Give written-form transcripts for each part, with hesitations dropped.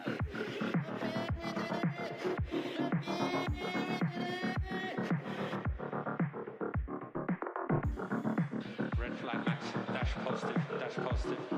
Red flag, Max. Dash positive, dash positive.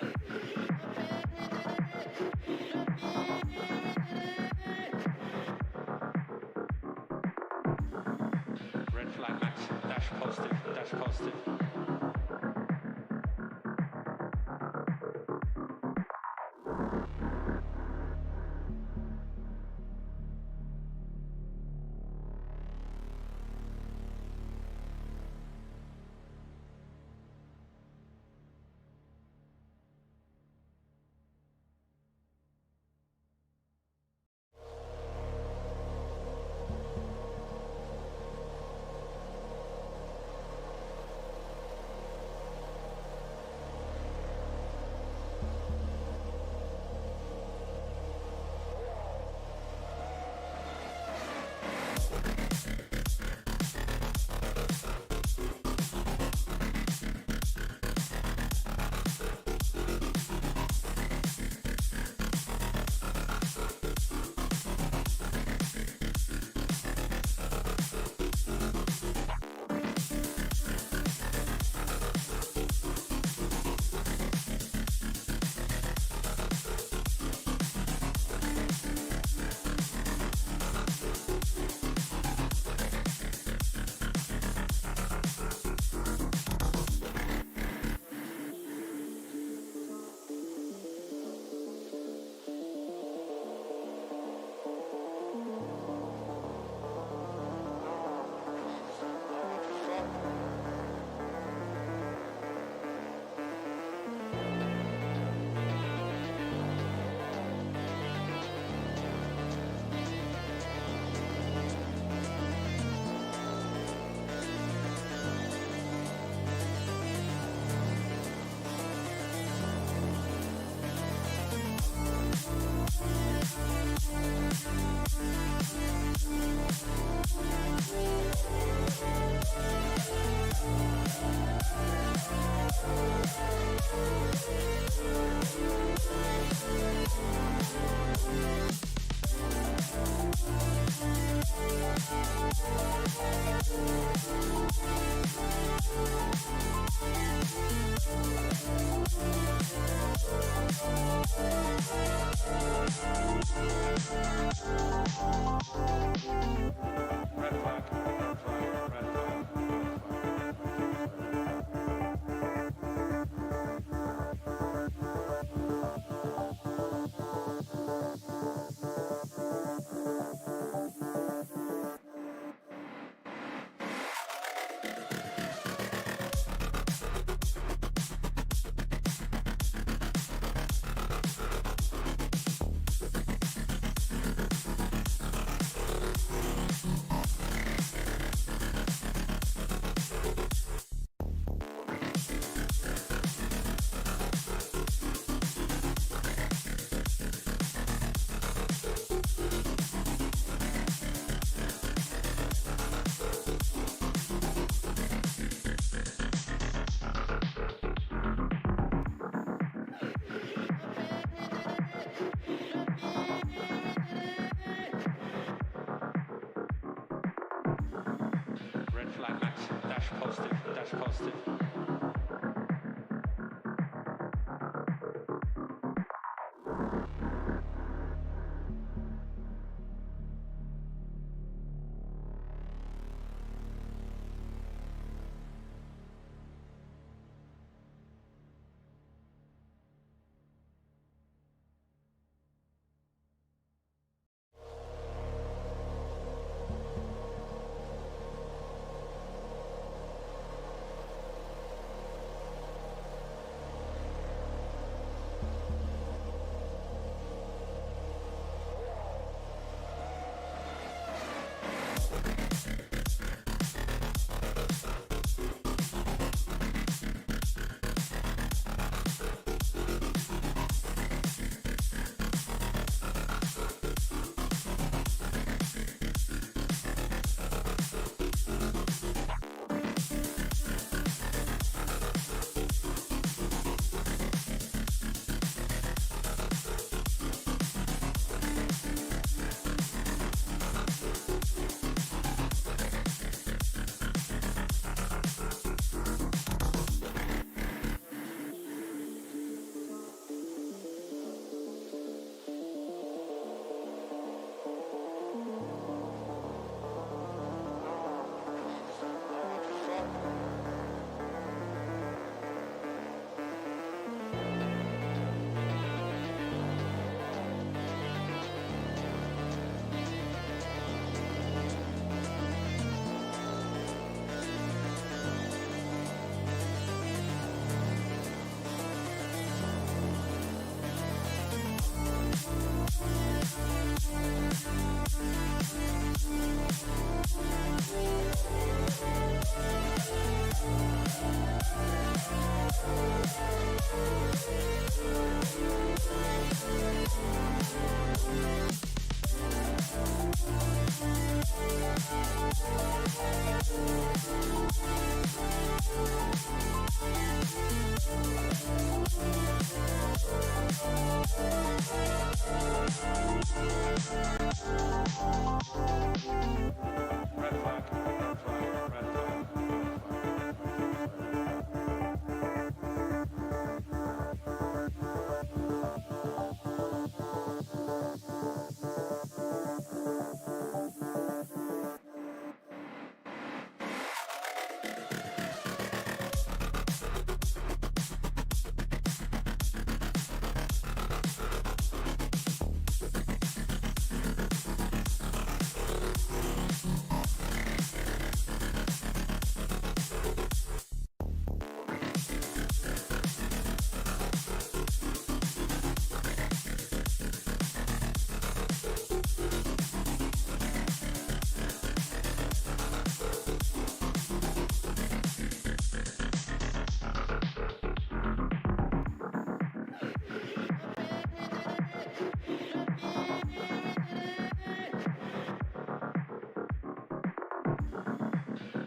Red flag max, dash positive, dash positive. Red flag max, dash positive, dash positive.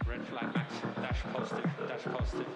Red flag Max, dash positive, dash positive.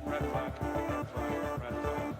Red flag, red flag, red flag.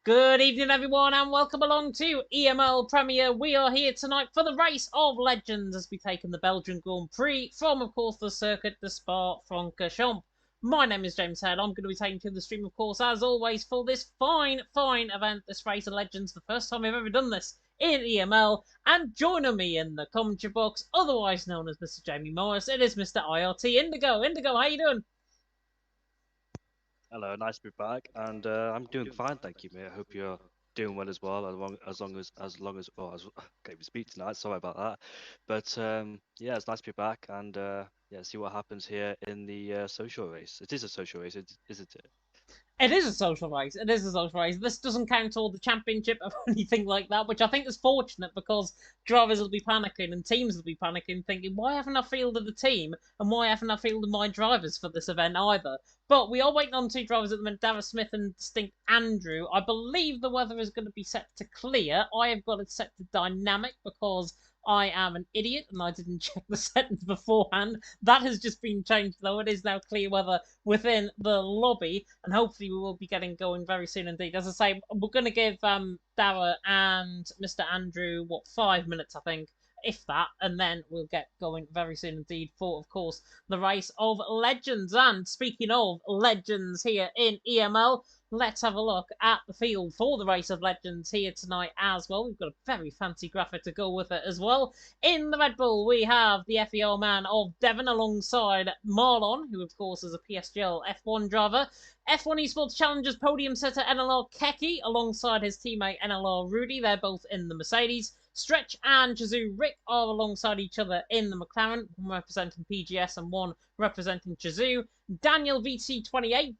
Good evening, everyone, and welcome along to EML Premier. We are here tonight for the Race of Legends as we take in the Belgian Grand Prix from, of course, the Circuit de Spa-Francorchamps. My name is James Head. I'm going to be taking to the stream, of course, as always, for this fine event, this Race of Legends, the first time we've ever done this in EML. And joining me in the commentary box, otherwise known as Mr. Jamie Morris, it is Mr. IRT Indigo. Indigo, how you doing? Hello, nice to be back, and I'm doing fine, thank you, mate. I hope you're doing well as well, oh, I can't even speak tonight. Sorry about that, but yeah, it's nice to be back, and yeah, see what happens here in the social race. It is a social race, isn't it? It is a social race. It is a social race. This doesn't count toward the championship or anything like that, which I think is fortunate because drivers will be panicking and teams will be panicking, thinking, why haven't I fielded the team and why haven't I fielded my drivers for this event either? But we are waiting on two drivers at the minute, Darren Smith and Distinct Andrew. I believe the weather is going to be set to clear. I have got it set to dynamic because I am an idiot and I didn't check the settings beforehand. That has just been changed though. It is now clear weather within the lobby, and hopefully we will be getting going very soon indeed. As I say, we're going to give Dara and Mr. Andrew 5 minutes, I think, if that, and then we'll get going very soon indeed for, of course, the Race of Legends. And speaking of legends here in EML, let's have a look at the field for the Race of Legends here tonight as well. We've got a very fancy graphic to go with it as well. In the Red Bull, we have the FER man of Devon alongside Marlon, who of course is a PSGL F1 driver. F1 Esports Challengers podium setter NLR Keki alongside his teammate NLR Rudy. They're both in the Mercedes. Stretch and Jazoo Rick are alongside each other in the McLaren, one representing PGS and one representing Jazoo. Daniel VT28,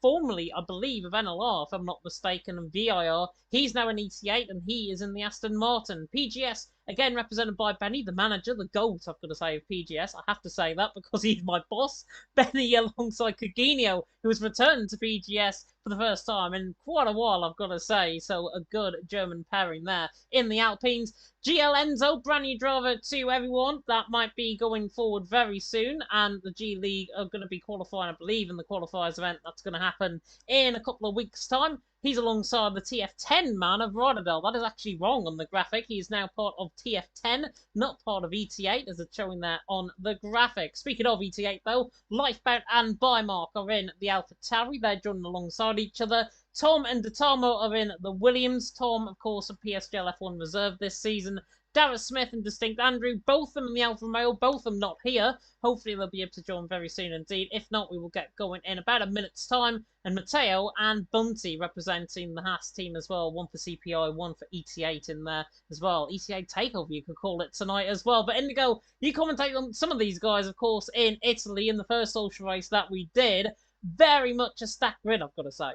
formerly, I believe, of NLR, if I'm not mistaken, and VIR, he's now in ET8 and he is in the Aston Martin. PGS, again represented by Benny, the manager, the GOAT, I've got to say, of PGS. I have to say that because he's my boss. Benny alongside Coginio, who has returned to PGS for the first time in quite a while, I've got to say. So a good German pairing there in the Alpines. GL Enzo, brand new driver to everyone. That might be going forward very soon. And the G League are going to be qualifying, I believe, in the qualifiers event. That's going to happen in a couple of weeks' time. He's alongside the TF10 man of Rotterdam. That is actually wrong on the graphic. He is now part of TF10, not part of ET8, as it's showing there on the graphic. Speaking of ET8, though, Lifebound and Bymark are in the Alpha Tauri. They're joining alongside each other. Tom and Detamo are in the Williams. Tom, of course, a PSGL F1 reserve this season. Darrett Smith and Distinct Andrew, both of them in the Alfa Romeo, both of them not here. Hopefully they'll be able to join very soon indeed. If not, we will get going in about a minute's time. And Matteo and Bunty representing the Haas team as well. One for CPI, one for ET8 in there as well. ET8 takeover, you could call it tonight as well. But Indigo, you commentate on some of these guys, of course, in Italy in the first social race that we did. Very much a stacked grid, I've got to say.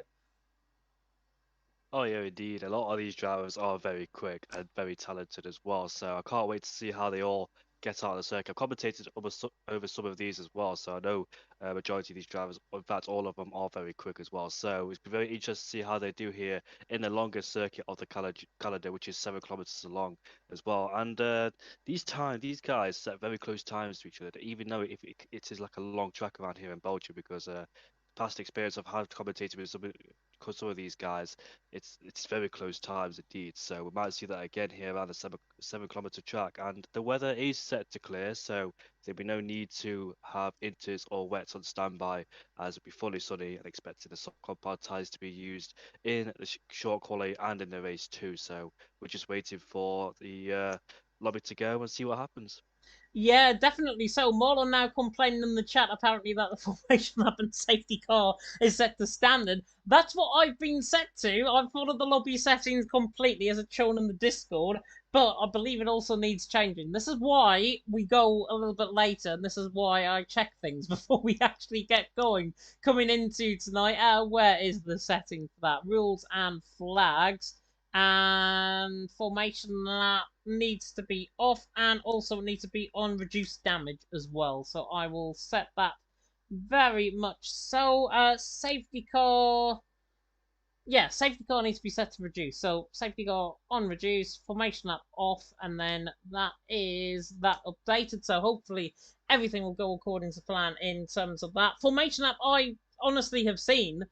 Oh yeah, indeed. A lot of these drivers are very quick and very talented as well. So I can't wait to see how they all get out of the circuit. I've commentated over some of these as well, so I know majority of these drivers, in fact, all of them are very quick as well. So it's very interesting to see how they do here in the longest circuit of the calendar, which is 7 kilometers long as well. And these guys set very close times to each other, even though it is like a long track around here in Belgium, because past experience of how to commentate with some of these guys, it's very close times indeed. So we might see that again here around the 7 kilometer track, and the weather is set to clear, so there'll be no need to have inters or wets on standby, as it'll be fully sunny, and expecting the compound tyres to be used in the short quality and in the race too. So we're just waiting for the lobby to go and see what happens. Yeah, definitely. So Marlon now complaining in the chat apparently that the formation lap and safety car is set to standard. That's what I've been set to. I've followed the lobby settings completely as it's shown in the Discord, but I believe it also needs changing. This is why we go a little bit later, and this is why I check things before we actually get going. Coming into tonight, where is the setting for that? Rules and flags. And formation that needs to be off, and also needs to be on reduced damage as well. So I will set that very much so. Safety car. Yeah, safety car needs to be set to reduce. So safety car on reduce, formation up off, and then that is that updated. So hopefully everything will go according to plan in terms of that. Formation up, I honestly have seen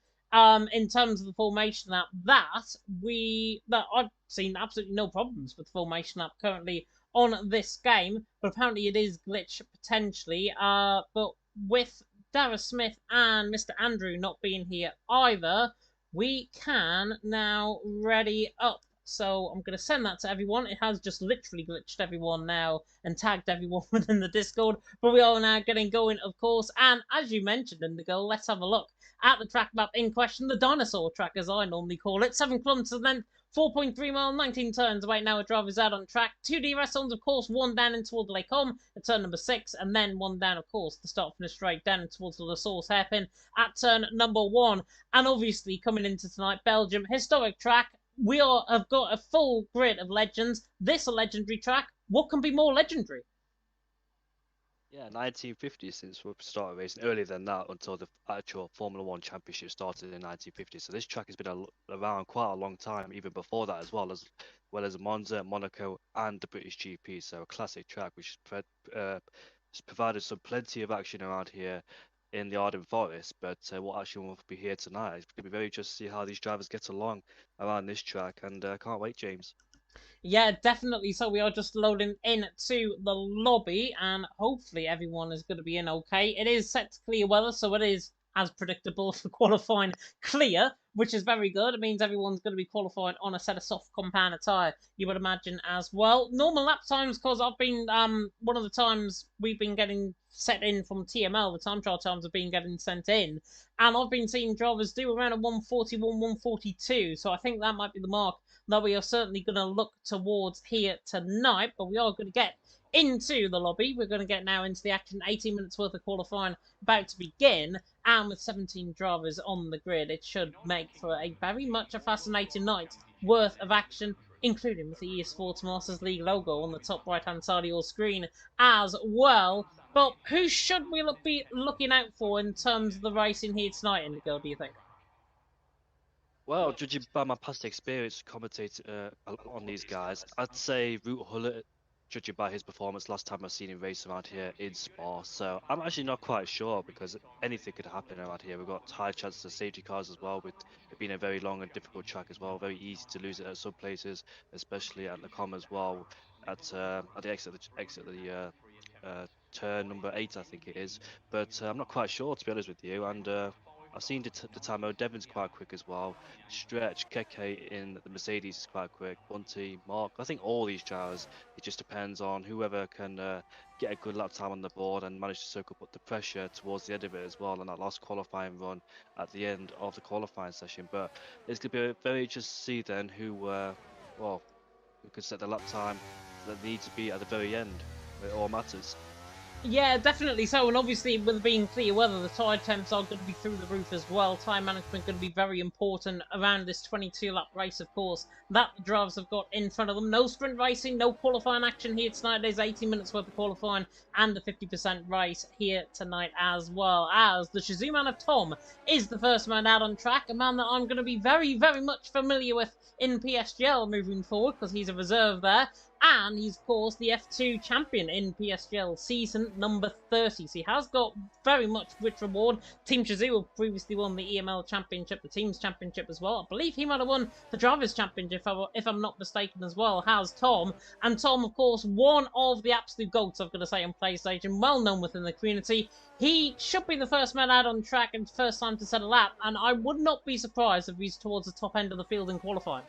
in terms of the formation app that I've seen absolutely no problems with the formation app currently on this game, but apparently it is glitch potentially. But with Dara Smith and Mr. Andrew not being here either, we can now ready up. So I'm going to send that to everyone. It has just literally glitched everyone now and tagged everyone within the Discord. But we are now getting going, of course. And as you mentioned, Indigo, let's have a look at the track map in question, the dinosaur track as I normally call it. 7 kilometers length, 4.3 mile, 19 turns away now. A driver's out on track. 2 DRS zones, of course, one down in towards Lake Holm at turn number 6, and then one down, of course, the start finish straight down in towards the La Source hairpin at turn number 1. And obviously, coming into tonight, Belgium, historic track. Have got a full grid of legends. This a legendary track. What can be more legendary? Yeah, 1950 since we started racing. Earlier than that, until the actual Formula One Championship started in 1950. So this track has been around quite a long time, even before that, as well as Monza, Monaco, and the British GP. So a classic track, which has provided some plenty of action around here in the Arden Forest. But what actually will be here tonight, it's going to be very interesting to see how these drivers get along around this track, and can't wait, James. Yeah, definitely. So we are just loading into the lobby, and hopefully everyone is going to be in okay. It is set to clear weather, so it is, as predictable, for qualifying clear, which is very good. It means everyone's going to be qualifying on a set of soft compound attire, you would imagine as well. Normal lap times, because I've been, one of the times we've been getting set in from TML, the time trial times have been getting sent in, and I've been seeing drivers do around a 141, 142, so I think that might be the mark that we are certainly going to look towards here tonight, but we are going to get into the lobby. We're going to get now into the action. 18 minutes worth of qualifying about to begin, and with 17 drivers on the grid, it should make for a very much a fascinating night worth of action, including with the Esports Masters League logo on the top right hand side of your screen as well. But who should we be looking out for in terms of the racing here tonight, Indigo, do you think? Well, judging by my past experience commentating on these guys, I'd say Root Hullett, judging by his performance last time I've seen him race around here in Spa. So I'm actually not quite sure because anything could happen around here. We've got high chances of safety cars as well, with it being a very long and difficult track as well. Very easy to lose it at some places, especially at Lacombe as well. At the exit of the turn number 8, I think it is. But I'm not quite sure, to be honest with you. And I've seen the Tamo Devon's quite quick as well. Stretch, Keke in the Mercedes is quite quick. Bunty, Mark. I think all these drivers, it just depends on whoever can get a good lap time on the board and manage to soak up the pressure towards the end of it as well. And that last qualifying run at the end of the qualifying session. But it's going to be very interesting to see then well, who can set the lap time that needs to be at the very end. It all matters. Yeah, definitely so. And obviously, with it being clear weather, the tire temps are going to be through the roof as well. Time management going to be very important around this 22-lap race, of course, that the drivers have got in front of them. No sprint racing, no qualifying action here tonight. There's 80 minutes worth of qualifying and the 50% race here tonight as well. As the Shazoo man of Tom is the first man out on track, a man that I'm going to be very, very much familiar with in PSGL moving forward because he's a reserve there. And he's, of course, the F2 champion in PSGL season number 30. So he has got very much rich reward. Team Shazoo have previously won the EML championship, the team's championship as well. I believe he might have won the drivers' championship, if I'm not mistaken, as well, has Tom. And Tom, of course, one of the absolute GOATs, I've got to say, on PlayStation, well known within the community. He should be the first man out on track and first time to set a lap. And I would not be surprised if he's towards the top end of the field in qualifying.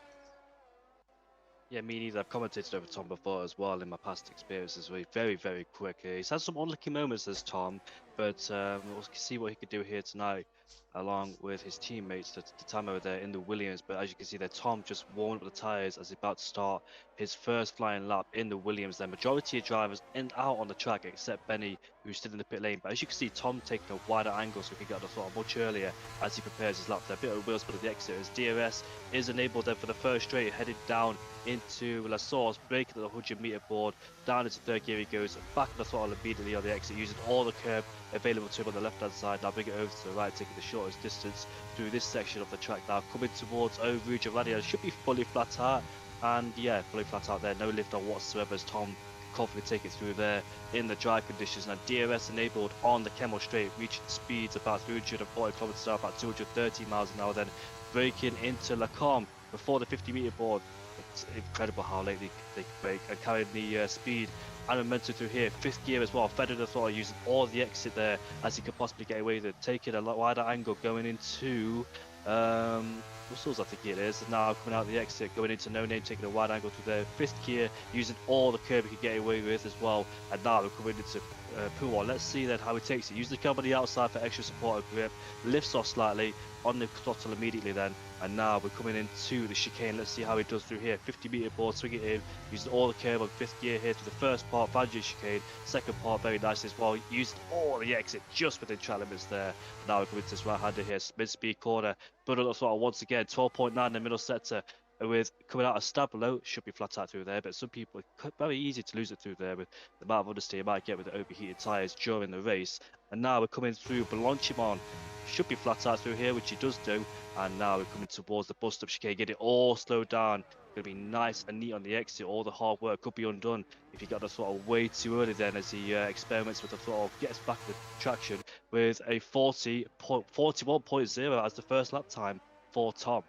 Yeah, me neither. I've commentated over Tom before as well in my past experiences. He's very, very quick. He's had some unlucky moments as Tom, but we'll see what he could do here tonight, along with his teammates, the Tamo there in the Williams. But as you can see there, Tom just warmed up the tyres as he's about to start his first flying lap in the Williams. The majority of drivers in out on the track, except Benny, who's still in the pit lane. But as you can see, Tom taking a wider angle so he can get on the throttle much earlier as he prepares his lap. There, a bit of wheel spin at the exit as DRS is enabled there for the first straight, headed down into La Source, braking at the 100-meter board, down into third gear he goes, back on the throttle immediately on the exit, using all the curb available to him on the left-hand side. Now bring it over to the right, taking the shortest distance through this section of the track. Now coming towards Eau Rouge Radio, should be fully flat out, and yeah, fully flat out there, no lift on whatsoever as Tom can confidently take it through there in the dry conditions. Now DRS enabled on the Kemmel Straight, reaching speeds about 340 kilometers an hour, about 230 miles an hour, then braking into Lacombe before the 50-meter board. It's incredible how late they can brake and carrying the speed and momentum through here. Fifth gear as well, fed in the throttle, using all the exit there as he could possibly get away with it, taking a lot wider angle going into Russell's, I think it is. Now coming out the exit, going into No Name, taking a wide angle through there. Fifth gear, using all the curb he could get away with as well. And now we're coming into Puwa. Let's see then how he takes it. Use the curb on the outside for extra support and grip. Lifts off slightly on the throttle immediately then. And now we're coming into the chicane. Let's see how he does through here. 50-meter board, swing it in, using all the curb on fifth gear here to the first part, Vanjie chicane. Second part, very nice as well. Used all the exit just within track limits there. Now we're coming to this right-hander here, mid-speed corner. But on the throttle once again, 12.9 in the middle sector. With coming out of Stablo, should be flat out through there, but some people, very easy to lose it through there with the amount of understeer you might get with the overheated tyres during the race. And now we're coming through Blanchimon, should be flat out through here, which he does do. And now we're coming towards the bus stop chicane, get it all slowed down. Going to be nice and neat on the exit. All the hard work could be undone if he got the throttle way too early then as he experiments with the throttle, gets back with traction with a 41.0 as the first lap time for Tom.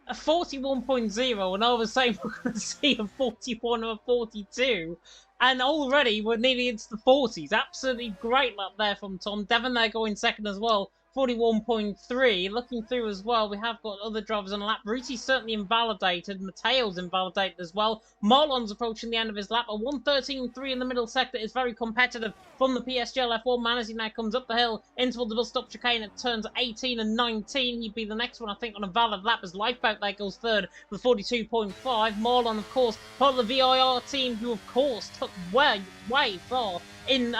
a 41.0, and I was saying we're going to see a 41 or a 42, and already we're nearly into the 40s. Absolutely great lap there from Tom. Devon there going second as well. 41.3. Looking through as well, we have got other drivers on the lap. Ruti's certainly invalidated. Mateo's invalidated as well. Marlon's approaching the end of his lap. A 113.3 in the middle sector is very competitive from the PSGL F1 man as he now comes up the hill into the bus stop chicane at turns 18 and 19. He'd be the next one, I think, on a valid lap as Lifeboat there goes third with 42.5. Marlon, of course, part of the VIR team who, of course, took way far in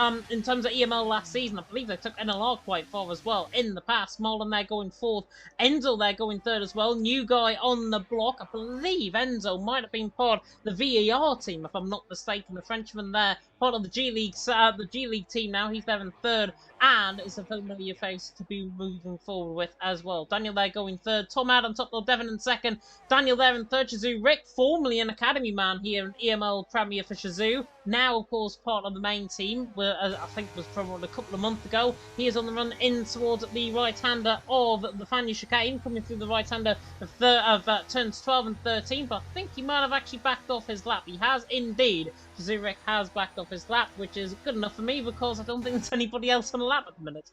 terms of EML last season. I believe they took NLR quite far as well in the past. Marlon there going fourth. Enzo there going third as well. New guy on the block. I believe Enzo might have been part of the VAR team, if I'm not mistaken. The Frenchman there, part of the G League team now. He's there in third, and it's a familiar face to be moving forward with as well. Daniel there going third. Tom out on top, though. Devon in second. Daniel there in third. Shazoo Rick, formerly an academy man here in EML Premier for Shazoo. Now, of course, part of the main team, where I think was probably a couple of months ago. He is on the run in towards the right-hander of the Fania chicane, coming through the right-hander of turns 12 and 13, but I think he might have actually backed off his lap. He has indeed. Zurich has backed off his lap, which is good enough for me because I don't think there's anybody else on the lap at the minute.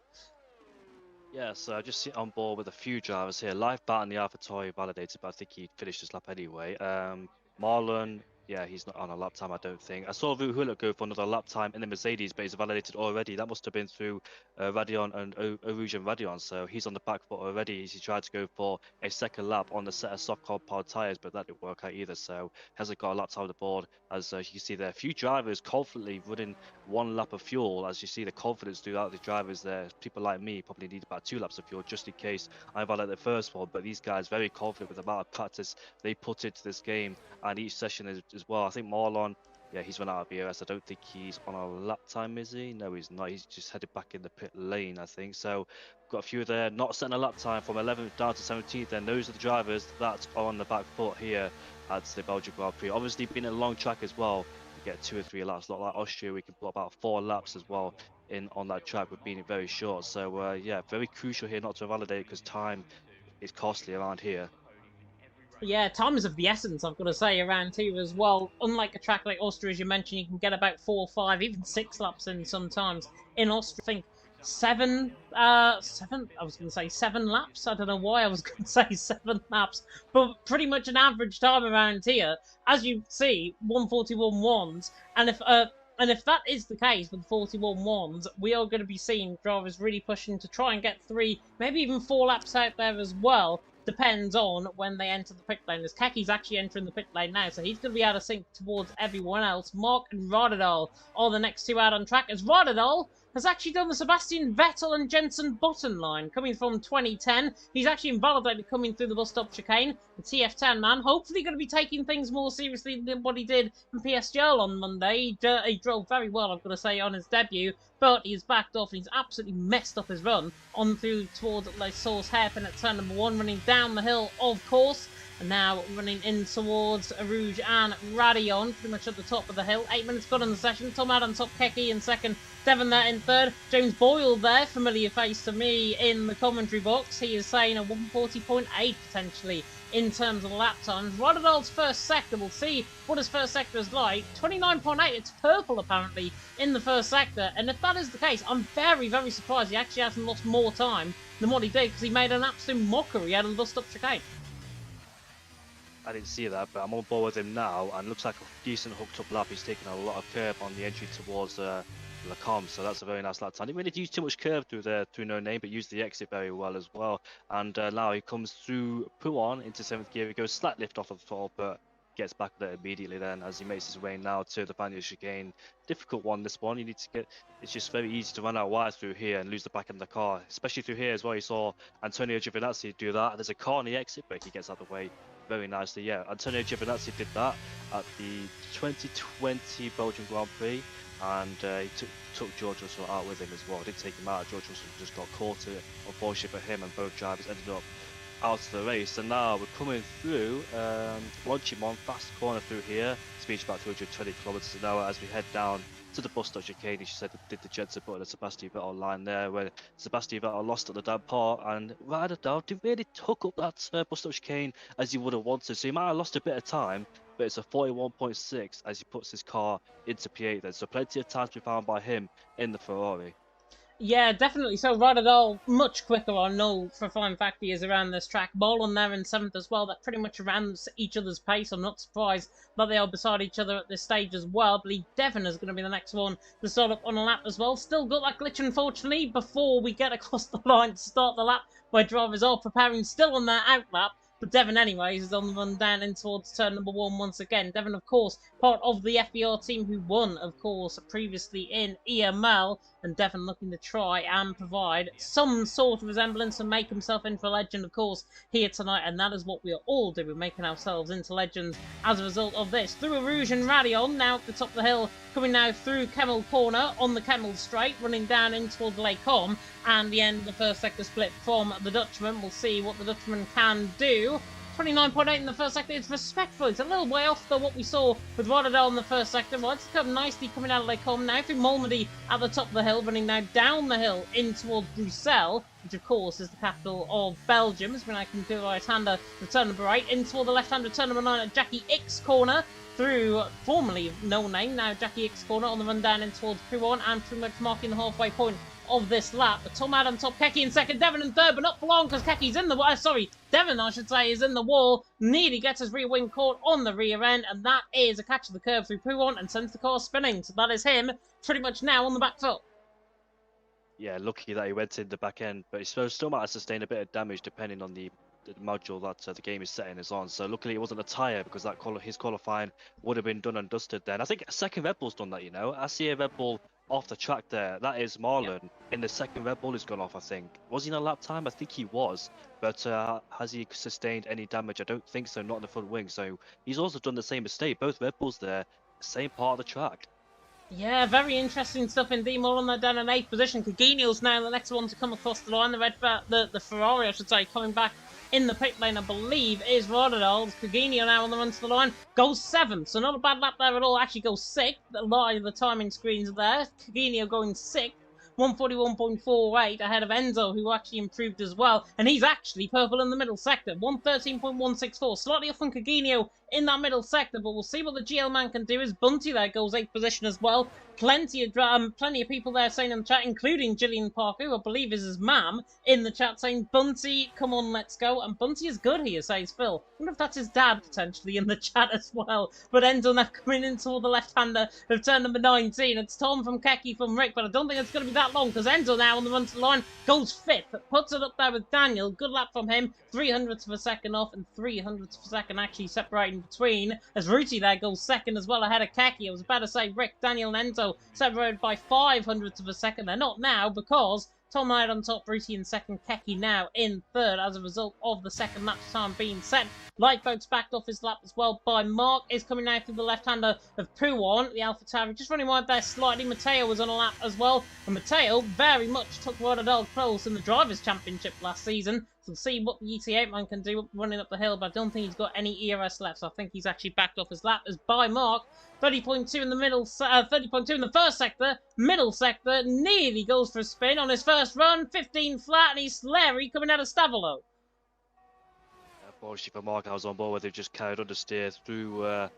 Yeah, so I just sit on board with a few drivers here. Lifeboat and the AlphaTauri validated, but I think he finished his lap anyway. Marlon, yeah, he's not on a lap time, I don't think. I saw Vuhula go for another lap time in the Mercedes, but he's validated already. That must have been through Radion and Rouge and Radion, so he's on the back foot already. He tried to go for a second lap on the set of soft compound tyres, but that didn't work out either, so hasn't got a lap time on the board. As you can see there, a few drivers confidently running one lap of fuel. As you see the confidence throughout the drivers there. People like me probably need about 2 laps of fuel just in case I violate the first one, but these guys very confident with the amount of practice they put into this game and each session as well. I think Marlon, yeah, he's run out of BOS. I don't think he's on a lap time, is he? No, he's not. He's just headed back in the pit lane, I think. So got a few there, not setting a lap time from 11th down to 17th. Then those are the drivers that are on the back foot here at the Belgian Grand Prix. Obviously, being a long track as well, we get 2 or 3 laps. Not like Austria, we can put about 4 laps as well in on that track with being very short. So yeah, very crucial here not to validate because time is costly around here. Yeah, time is of the essence, I've got to say, around here as well. Unlike a track like Austria, as you mentioned, you can get about 4 or 5, even 6 laps in sometimes. In Austria, I think 7 laps. I don't know why I was going to say 7 laps, but pretty much an average time around here. As you see, 141.1s, and if that is the case with 41.1s, we are going to be seeing drivers really pushing to try and get 3, maybe even 4 laps out there as well. Depends on when they enter the pit lane. As Keki's actually entering the pit lane now, so he's going to be out of sync towards everyone else. Mark and Rodadal are the next 2 out on track, as Rodadal has actually done the Sebastian Vettel and Jensen Button line, coming from 2010. He's actually invalidated coming through the bus stop chicane. The TF10 man, hopefully going to be taking things more seriously than what he did in PSGL on Monday. He drove very well, I've got to say, on his debut, but he's backed off and he's absolutely messed up his run on through towards La Source hairpin at turn number 1, running down the hill, of course. And now running in towards Rouge and Radion, pretty much at the top of the hill. 8 minutes gone in the session. Tom out on top, Keki in second, Devon there in third. James Boyle there, familiar face to me in the commentary box. He is saying a 140.8 potentially in terms of lap times. Rodadal's first sector, we'll see what his first sector is like. 29.8, it's purple apparently in the first sector. And if that is the case, I'm very, very surprised he actually hasn't lost more time than what he did, because he made an absolute mockery out of the bus stop chicane. I didn't see that, but I'm on board with him now, and looks like a decent hooked up lap. He's taking a lot of curve on the entry towards Lacombe, so that's a very nice lap time. Didn't really use too much curve through No Name, but used the exit very well as well. And now he comes through Pouon into 7th gear. He goes slight lift off the throttle, but gets back there immediately then as he makes his way now to the Fania chicane. Difficult one, this one. You need to get, it's just very easy to run out wide through here and lose the back end of the car, especially through here as well. You saw Antonio Giovinazzi do that. There's a car on the exit, but he gets out of the way very nicely. Yeah, Antonio Giovinazzi did that at the 2020 Belgian Grand Prix, and he took George Russell out with him as well. Didn't take him out. George Russell just got caught, unfortunately for him, and both drivers ended up out of the race. And now we're coming through Longchimon, fast corner through here, speed about 220 kilometers an hour as we head down to the bus stop chicane. She said did the Jensen Button and Sebastian Vettel line there, where Sebastian Vettel lost at the damn part, and Radadal didn't really hook up that bus stop chicane as he would have wanted. So he might have lost a bit of time, but it's a 41.6 as he puts his car into P8 then. So plenty of time to be found by him in the Ferrari. Yeah, definitely. So Rodadal much quicker on no for a fine fact he is around this track. Bolan there in 7th as well. That pretty much around each other's pace. I'm not surprised that they are beside each other at this stage as well. I believe Devon is going to be the next one to start up on a lap as well. Still got that glitch, unfortunately, before we get across the line to start the lap, where drivers are preparing still on their out lap. But Devon, anyways, is on the run down in towards turn number 1 once again. Devon, of course, part of the FBR team who won, of course, previously in EML. And Devon looking to try and provide some sort of resemblance and make himself into a legend, of course, here tonight. And that is what we are all doing, making ourselves into legends as a result of this. Through a Rouge and Radion, now at the top of the hill, coming now through Kemmel Corner on the Kemmel Straight, running down in towards Lake Com, and the end of the first sector split from the Dutchman. We'll see what the Dutchman can do. 29.8 in the first sector. It's respectful. It's a little way off though what we saw with Rotterdam in the first sector. Right, it's come nicely coming out of Lake Com now through Malmedy at the top of the hill, running now down the hill in towards Bruxelles, which of course is the capital of Belgium. As when I can do a right-hander return number 8 in toward the left-hander return number 9 at Jackie X corner through formerly no name, now Jackie X corner on the run down in towards Pouron and pretty much marking the halfway point of this lap. But Tom Adam top, Keke in second, Devon in third, but not for long because Keke's in the Devon, I should say, is in the wall. Nearly gets his rear wing caught on the rear end, and that is a catch of the curve through Pouron and sends the car spinning. So that is him pretty much now on the back foot. Yeah, lucky that he went in the back end, but he still might have sustained a bit of damage depending on the module that the game is setting is on. So luckily it wasn't a tyre because his qualifying would have been done and dusted then. I think a second Red Bull's done that, you know. I see a Red Bull off the track there. That is Marlon. In the second Red Bull has gone off, I think. Was he in a lap time? I think he was. But has he sustained any damage? I don't think so, not in the front wing. So he's also done the same mistake. Both Red Bulls there, same part of the track. Yeah, very interesting stuff indeed. More on that down in 8th position. Cagino's now the next one to come across the line. The Ferrari, I should say, coming back in the pit lane, I believe, is Rotterdam. Cagino now on the run to the line. Goes 7th, so not a bad lap there at all. Actually goes 6th. A lot of the timing screens are there. Cagino going 6th. 141.48 ahead of Enzo, who actually improved as well. And he's actually purple in the middle sector. 113.164. Slightly off from Cagino in that middle sector, but we'll see what the GL man can do. As Bunty there goes 8th position as well. Plenty of people there saying in the chat, including Gillian Parker, who I believe is his mum, in the chat saying, Bunty, come on, let's go. And Bunty is good here, says Phil. I wonder if that's his dad, potentially, in the chat as well. But Enzo now coming in toward the left-hander of turn number 19. It's Tom from Keke from Rick, but I don't think it's going to be that long, because Enzo now on the run to the line goes 5th. Puts it up there with Daniel. Good lap from him. 300ths of a second off, and 300ths of a second actually separating between. As Ruti there goes 2nd as well ahead of Keke. I was about to say Rick, Daniel, and Enzo separated by 500ths of a second. They're not now because Tom Hyde on top, Ruti in 2nd, Keke now in 3rd as a result of the second lap time being set. Lifeboat's backed off his lap as well by Mark. Is coming now through the left-hander of Pouon, the AlphaTauri. Just running wide there slightly. Matteo was on a lap as well. And Matteo very much took Rotterdam close in the Drivers' Championship last season. So we'll see what the ET8 man can do running up the hill, but I don't think he's got any ERS left. So I think he's actually backed off his lap as by Mark. 30.2 in the middle, 30.2 in the first sector, middle sector, nearly goes for a spin on his first run, 15 flat, and he's Larry coming out of Stavolo. Unfortunately for Mark, I was on board where they just carried understeer through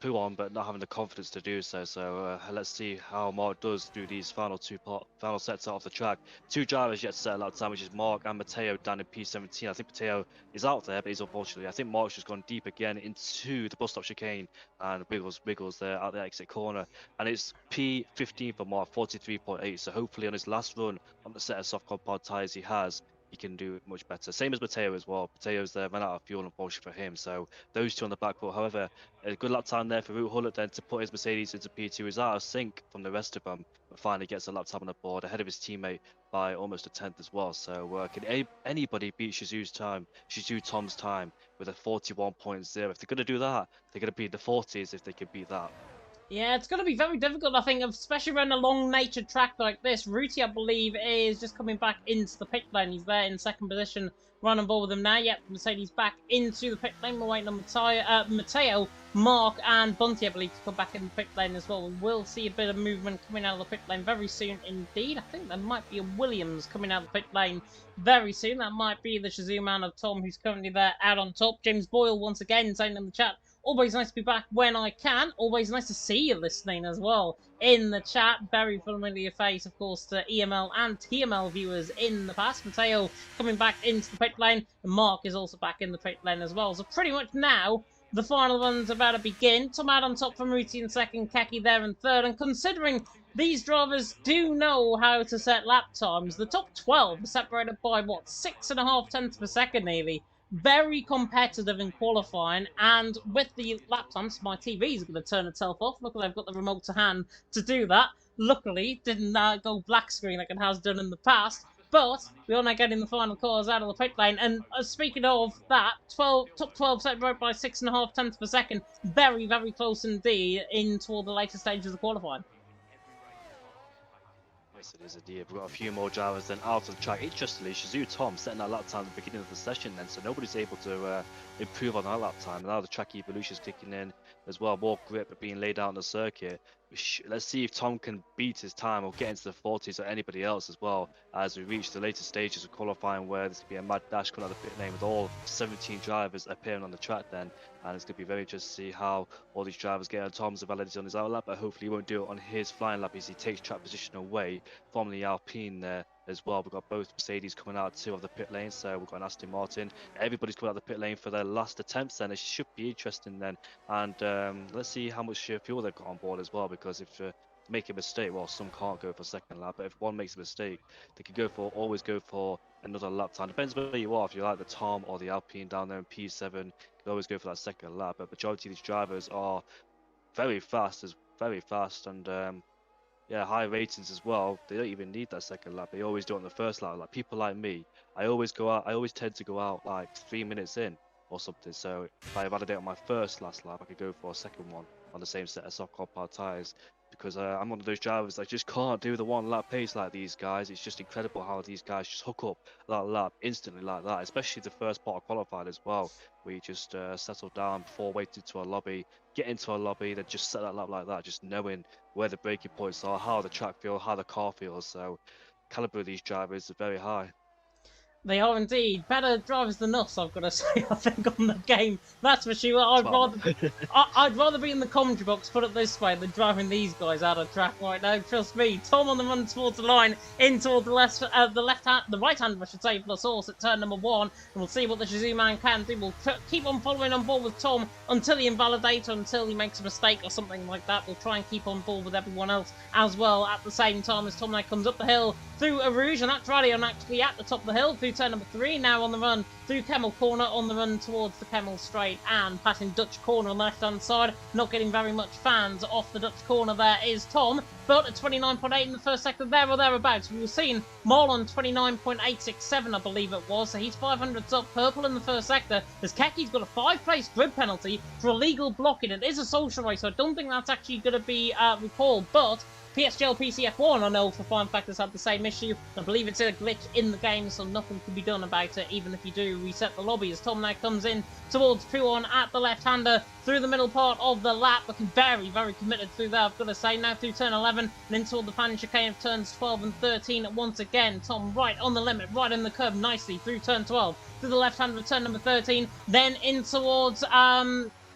Pouon, but not having the confidence to do so. So let's see how Mark does through these final sets off the track. 2 drivers yet to set a lap time, which is Mark and Matteo down in P17. I think Matteo is out there, but he's unfortunately. I think Mark's just gone deep again into the bus stop chicane and wiggles there at the exit corner. And it's P15 for Mark, 43.8. So hopefully on his last run on the set of soft compound tyres he can do it much better. Same as Matteo as well. Mateo's there, ran out of fuel, unfortunately for him. So those two on the back foot. However, a good lap time there for Ruud Hullet then to put his Mercedes into P2. He's out of sync from the rest of them, but finally gets a lap time on the board ahead of his teammate by almost a 10th as well. So can anybody beat Shizu Tom's time with a 41.0? If they're going to do that, they're going to be in the 40s if they can beat that. Yeah, it's going to be very difficult, I think, especially around a long-natured track like this. Ruti, I believe, is just coming back into the pit lane. He's there in second position, running ball with them now. Yep, Mercedes back into the pit lane. We're waiting on Matteo, Mark, and Bunty, I believe, to come back in the pit lane as well. We will see a bit of movement coming out of the pit lane very soon indeed. I think there might be a Williams coming out of the pit lane very soon. That might be the Shazoo man of Tom, who's currently there out on top. James Boyle, once again, saying in the chat, always nice to be back when I can. Always nice to see you listening as well in the chat. Very familiar face, of course, to EML and TML viewers in the past. Matteo coming back into the pit lane. And Mark is also back in the pit lane as well. So pretty much now, the final run's about to begin. Tom out on top from Ruti in second, Keki there in third. And considering these drivers do know how to set lap times, the top 12 are separated by, what, 6.5 tenths per second nearly. Very competitive in qualifying, and with the lap times, my TV is going to turn itself off. Luckily, I've got the remote to hand to do that. Luckily, didn't go black screen like it has done in the past. But we are now getting the final cars out of the pit lane. And speaking of that, top 12 separated by 6.5 tenths per second. Very, very close indeed in toward the later stages of the qualifying. Yes, it is indeed. We've got a few more drivers then out of the track. Interestingly, Shazoo Tom setting that lap time at the beginning of the session then, so nobody's able to improve on that lap time. Now the track evolution is kicking in as well, more grip being laid out on the circuit. Let's see if Tom can beat his time or get into the 40s or anybody else as well as we reach the later stages of qualifying, where there's going to be a mad dash coming out of the pit lane with all 17 drivers appearing on the track then. And it's going to be very interesting to see how all these drivers get on Tom's validity on his out lap, but hopefully he won't do it on his flying lap as he takes track position away from the Alpine there as well. We've got both Mercedes coming out two of the pit lane, so we've got an Aston Martin. Everybody's coming out of the pit lane for their last attempts then. It should be interesting then. And let's see how much fuel they've got on board as well, because if make a mistake, well, some can't go for a second lap, but if one makes a mistake, they can always go for another lap time. Depends where you are. If you like the Tom or the Alpine down there in P7, you can always go for that second lap. But majority of these drivers are very fast, and yeah, high ratings as well. They don't even need that second lap. They always do it on the first lap. Like people like me, I always tend to go out like 3 minutes in or something. So if I validate on my last lap, I could go for a second one on the same set of soft compound tires. Because I'm one of those drivers that just can't do the one lap pace like these guys. It's just incredible how these guys just hook up that lap instantly like that, especially the first part of qualifying as well, where you just settle down before waiting to a lobby, get into a lobby, then just set that lap like that, just knowing where the braking points are, how the track feels, how the car feels. So caliber of these drivers is very high. They are indeed better drivers than us, I've got to say, I think, on the game. That's for sure. I'd rather be in the commentary box, put it this way, than driving these guys out of track right now. Trust me. Tom on the run towards the line, in toward the right hand, I should say, plus horse at turn number 1. And we'll see what the Shazoo man can do. We'll keep on following on board with Tom until he invalidates or until he makes a mistake or something like that. We'll try and keep on board with everyone else as well at the same time as Tom now comes up the hill through a Rouge, and that's right, I'm actually at the top of the hill through turn number 3, now on the run through Kemmel Corner, on the run towards the Kemmel Straight and passing Dutch Corner on the left hand side. Not getting very much fans off the Dutch Corner there is Tom, but at 29.8 in the first sector, there or thereabouts. We were seeing Marlon 29.867, I believe it was, so he's 500s up purple in the first sector, as Keki's got a 5-place grid penalty for illegal blocking. It is a social race, so I don't think that's actually going to be recalled, but PSGL PCF1, I know for Fine Factors had the same issue. I believe it's a glitch in the game, so nothing can be done about it, even if you do reset the lobby. As Tom now comes in towards Puon at the left-hander through the middle part of the lap, looking very, very committed through there, I've got to say. Now through turn 11 and in toward the fan chicane of turns 12 and 13 once again. Tom right on the limit, right in the curve nicely through turn 12, through the left-hander of turn number 13, then in towards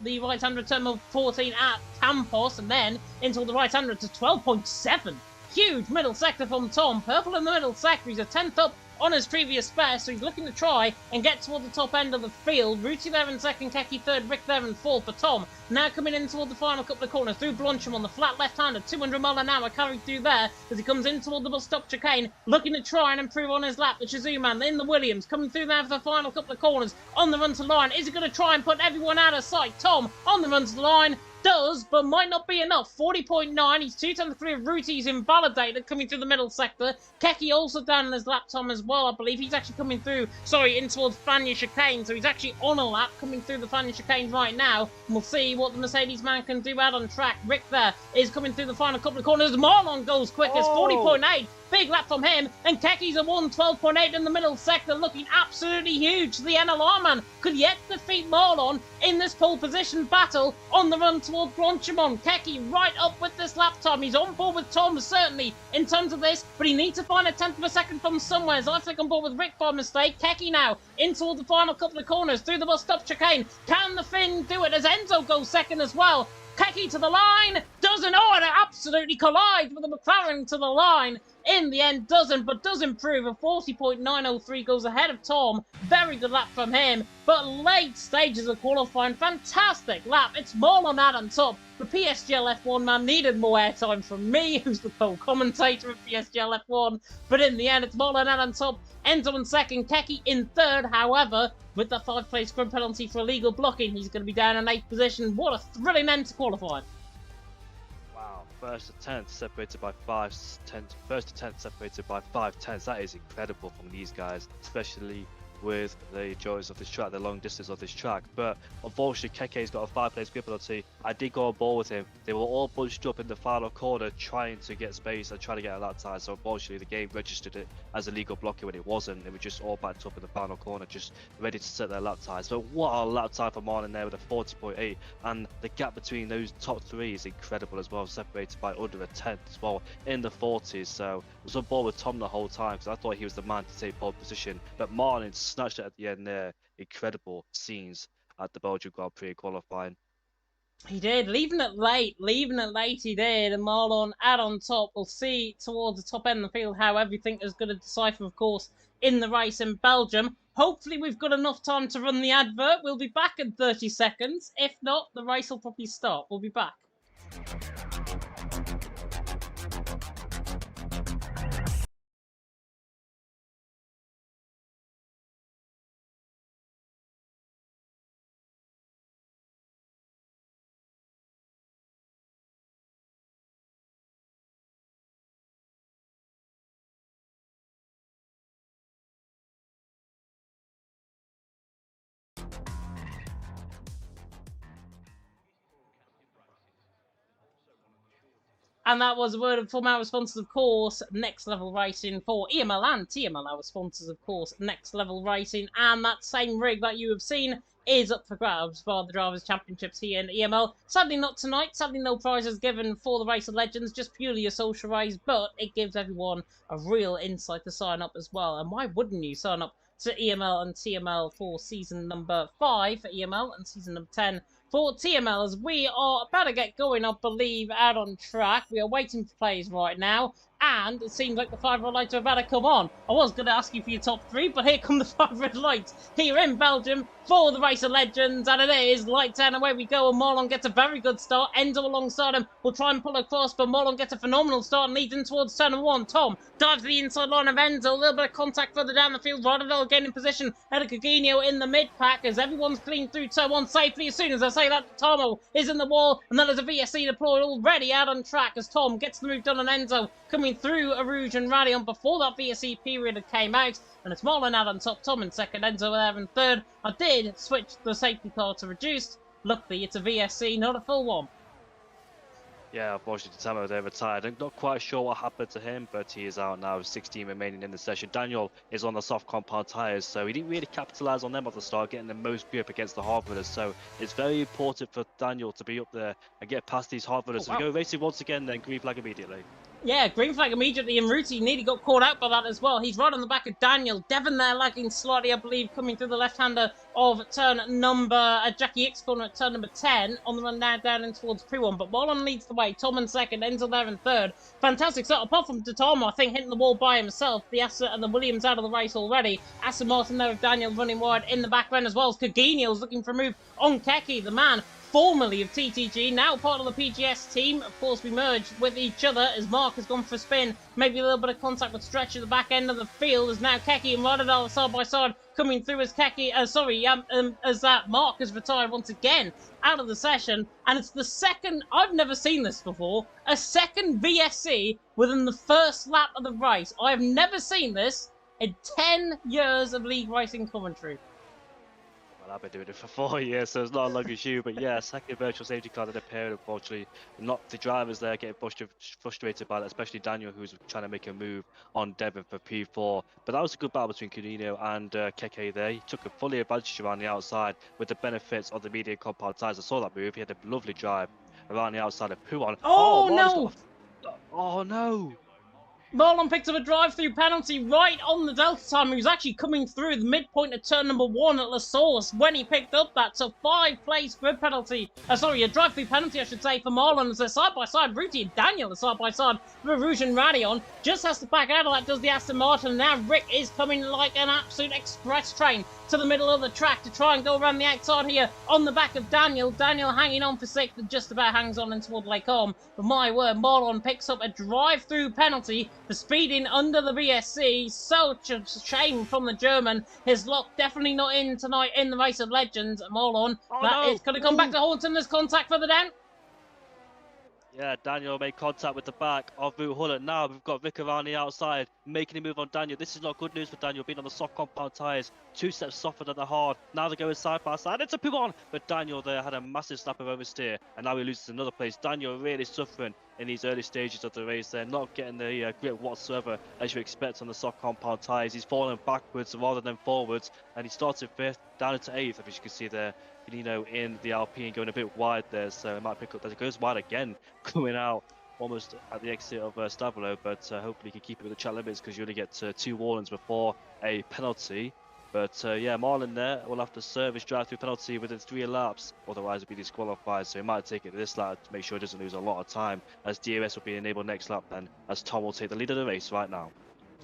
the right-hander turn number 14 at Campos, and then into the right-hander to 12.7. Huge middle sector from Tom. Purple in the middle sector. He's a 10th up on his previous spare, so he's looking to try and get toward the top end of the field. Ruti there in second, Keki third, Rick there in fourth for Tom. Now coming in toward the final couple of corners through Bluncham on the flat left-hander, 200 mile an hour carried through there as he comes in toward the bus stop chicane, looking to try and improve on his lap. The Shazoo man in the Williams coming through there for the final couple of corners on the run to line. Is he going to try and put everyone out of sight? Tom on the run to the line. does, but might not be enough. 40.9, he's 210.3 of Ruti's invalidated, coming through the middle sector. Keki also down in his lap time as well, I believe. He's actually coming through, in towards Fania chicane, so he's actually on a lap, coming through the Fania chicane right now. And we'll see what the Mercedes man can do out on track. Rick there is coming through the final couple of corners. Marlon goes quickest, 40.8. Big lap from him, and Keki's a 112.8 in the middle sector, looking absolutely huge. The NLR man could yet defeat Marlon in this pole position battle on the run towards Blanchimont. Keki right up with this lap time. He's on board with Tom, certainly, in terms of this, but he needs to find a 10th of a second from somewhere. So I think on board with Rick by mistake. Keki now in toward the final couple of corners through the bus stop chicane. Can the Finn do it as Enzo goes second as well? Keki to the line, doesn't, it absolutely collides with the McLaren to the line. In the end, doesn't, but does improve. A 40.903 goes ahead of Tom. Very good lap from him, but late stages of qualifying, fantastic lap. It's Marlon out on top. The PSGL F1 man needed more airtime from me, who's the co-commentator of PSGL F1, but in the end, it's Marlon out on top. Enzo in second, Keki in third, however, with the 5-place scrum penalty for illegal blocking, he's going to be down in 8th position. What a thrilling end to qualifying. Wow, first to 10th separated by 5 tenths. First to 10th separated by 5 tenths. That is incredible from these guys, especially with the joys of this track, the long distance of this track. But unfortunately, Keke's got a 5-place grip penalty. I did go on board with him. They were all bunched up in the final corner trying to get space and trying to get a lap time. So unfortunately, the game registered it as illegal blocking when it wasn't. They were just all backed up in the final corner, just ready to set their lap times. But what a lap time for Marlon there with a 40.8, and the gap between those top three is incredible as well, separated by under a tenth as well in the 40s. So I was on board with Tom the whole time because I thought he was the man to take pole position, but Marlon snatched it at the end there. Incredible scenes at the Belgian Grand Prix qualifying. He did, leaving it late he did, and Marlon out on top. We'll see towards the top end of the field how everything is going to decipher, of course, in the race in Belgium. Hopefully we've got enough time to run the advert. We'll be back in 30 seconds. If not, the race will probably start. We'll be back. And that was a word from our sponsors, of course, Next Level Racing for EML and TML, our sponsors, of course, Next Level Racing. And that same rig that you have seen is up for grabs for the Drivers' Championships here in EML. Sadly not tonight, sadly no prizes given for the Race of Legends, just purely a social race, but it gives everyone a real insight to sign up as well. And why wouldn't you sign up to EML and TML for season number 5 for EML and season number 10 for TML, as we are about to get going, I believe, out on track. We are waiting for players right now, and it seems like the 5 red lights are about to come on. I was going to ask you for your top 3, but here come the 5 red lights here in Belgium for the Race of Legends, and it is lights out and away we go, and Marlon gets a very good start. Enzo alongside him will try and pull across, but Marlon gets a phenomenal start and leads in towards turn 1. Tom dives to the inside line of Enzo, a little bit of contact further down the field. Rodadell again in position, and Coginio in the mid-pack as everyone's clean through turn 1 safely. As soon as I say that, Tomo is in the wall, and then there's a VSC deployed already out on track as Tom gets the move done on Enzo, coming through Arouge and Radion before that VSC period had came out. And it's Marlon out on top, Tom in second, Enzo there in third. I did switch the safety car to reduced. Luckily, it's a VSC, not a full one. Yeah, unfortunately, Tamo there retired. I'm not quite sure what happened to him, but he is out now, 16 remaining in the session. Daniel is on the soft compound tyres, so he didn't really capitalise on them at the start, getting the most grip against the hard runners. So it's very important for Daniel to be up there and get past these hard runners. Oh, wow. So we go racing once again, then green flag immediately. Yeah, green flag immediately, and Ruti nearly got caught out by that as well. He's right on the back of Daniel. Devon there lagging slightly, I believe, coming through the left-hander of turn number, Jackie X corner at turn number 10, on the run down in towards Pre-1. But Marlon leads the way, Tom in second, Enzo there in third. Fantastic start, apart from Tom, I think, hitting the wall by himself. The Asa and the Williams out of the race already. Aston Martin there with Daniel running wide in the back end as well as Coginio's looking for a move on Keki, the man. formerly of TTG, now part of the PGS team. Of course, we merged with each other as Mark has gone for a spin. Maybe a little bit of contact with Stretch at the back end of the field as now Keki and Rodadal side by side coming through as Mark has retired once again out of the session. And it's the second, I've never seen this before, a second VSC within the first lap of the race. I have never seen this in 10 years of league racing commentary. Well, I've been doing it for 4 years, so it's not as long as you. But yeah, second virtual safety car that appeared, unfortunately. Not the drivers there getting frustrated by that, especially Daniel, who's trying to make a move on Devon for P4. But that was a good battle between Cudino and Keke there. He took a fully advantage around the outside with the benefits of the medium compound tyres. I saw that move. He had a lovely drive around the outside of Puon. Oh no! Oh no! Marlon picked up a drive-through penalty right on the Delta time. He was actually coming through the midpoint of turn number 1 at La Source when he picked up that. So 5-place grid penalty. A drive-through penalty, I should say, for Marlon. As they're side-by-side, Ruti and Daniel are side-by-side with Rouge and Radion. Just has to back out of that, does the Aston Martin. Now Rick is coming like an absolute express train to the middle of the track to try and go around the outside here on the back of Daniel. Daniel hanging on for 6th and just about hangs on in toward Lake Holm. But my word, Marlon picks up a drive-through penalty for speeding under the VSC. Such a shame from the German. His luck definitely not in tonight in the Race of Legends. Marlon, is going to come back to Horton. There's contact further down. Yeah, Daniel made contact with the back of Vu Hullet. Now we've got Vic around the outside, making a move on Daniel. This is not good news for Daniel, being on the soft compound tyres. 2 steps softer than the hard. Now they're going side by side. It's a Puon! But Daniel there had a massive snap of oversteer, and now he loses another place. Daniel really suffering in these early stages of the race there, not getting the grip whatsoever, as you expect on the soft compound tyres. He's falling backwards rather than forwards, and he started 5th, down into 8th, as you can see there. In the Alpine going a bit wide there, so it might pick up as it goes wide again, coming out almost at the exit of Stavolo, but hopefully he can keep it with the chat limits because you only get 2 warnings before a penalty. But yeah, Marlon there will have to serve his drive-through penalty within 3 laps, otherwise he'll be disqualified, so he might take it to this lap to make sure he doesn't lose a lot of time, as DRS will be enabled next lap then, as Tom will take the lead of the race right now.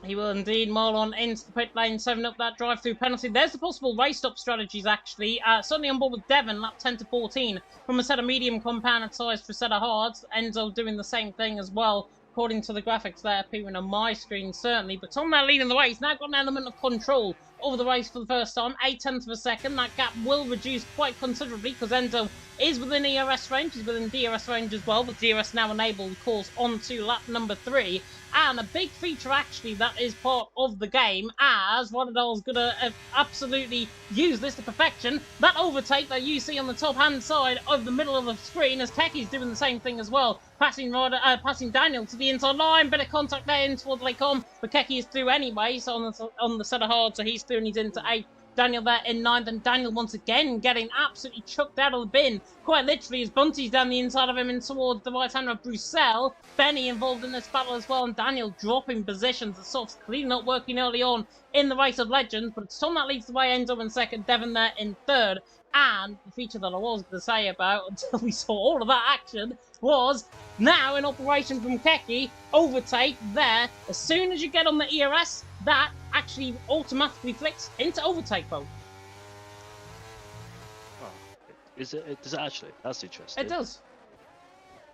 He will indeed. Marlon into the pit lane, 7 up that drive-through penalty. There's the possible race-stop strategies, actually. Certainly on board with Devon, lap 10 to 14, from a set of medium compounded size for a set of hards. Enzo doing the same thing as well, according to the graphics there appearing on my screen, certainly. But Tom now leading the race. Now got an element of control over the race for the first time. 0.8 of a second. That gap will reduce quite considerably because Enzo is within ERS range. He's within DRS range as well, but DRS now enabled, of course, on to lap number 3. And a big feature, actually, that is part of the game, as Rodadal's going to absolutely use this to perfection. That overtake that you see on the top-hand side of the middle of the screen, as Keki's doing the same thing as well, passing Daniel to the inside line. Bit of contact there in toward Lake Holm, but Keki is through anyway, so on the set of hard, so he's through and he's into 8th. Daniel there in 9th, and Daniel once again getting absolutely chucked out of the bin, quite literally, as Bunty's down the inside of him and towards the right hand of Bruxelles. Benny involved in this battle as well, and Daniel dropping positions. The softs clearly not working early on in the Race of Legends, but it's Tom that leads the way, Enzo in 2nd, Devon there in 3rd. And the feature that I was going to say about until we saw all of that action was now in operation from Keki. Overtake there. As soon as you get on the ERS, that actually automatically flicks into overtake mode. Oh, does it actually? That's interesting. It does.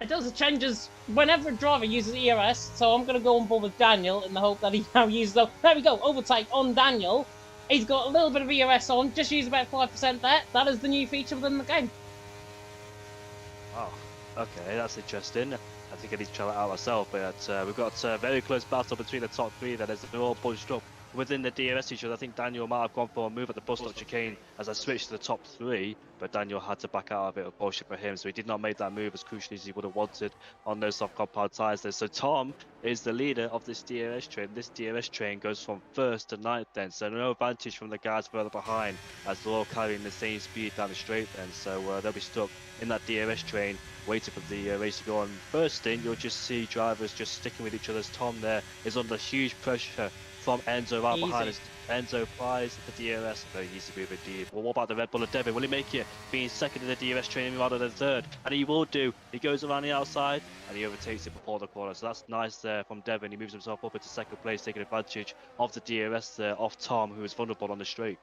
It does. It changes whenever a driver uses ERS. So I'm going to go on board with Daniel in the hope that he now uses those. There we go. Overtake on Daniel. He's got a little bit of ERS on. Just use about 5% there. That is the new feature within the game. Oh, okay. That's interesting. I think I need to try that out myself, but we've got a very close battle between the top 3 that is they're all bunched up within the DRS feature. I think Daniel might have gone for a move at the bus stop chicane as I switched to the top 3, but Daniel had to back out of it, of bullshit for him, so he did not make that move as crucially as he would have wanted on those soft compound tyres there. So Tom is the leader of this DRS train. This DRS train goes from 1st to 9th then, so no advantage from the guys further behind as they're all carrying the same speed down the straight then, so they'll be stuck in that DRS train waiting for the race to go on. First in, you'll just see drivers just sticking with each other as Tom there is under huge pressure from Enzo right behind us. Enzo flies the DRS, very easy move indeed. Well, what about the Red Bull of Devon? Will he make it being 2nd in the DRS training rather than 3rd? And he will do. He goes around the outside and he overtakes it before the corner. So that's nice there from Devon. He moves himself up into 2nd place, taking advantage of the DRS there off Tom, who is vulnerable on the straight.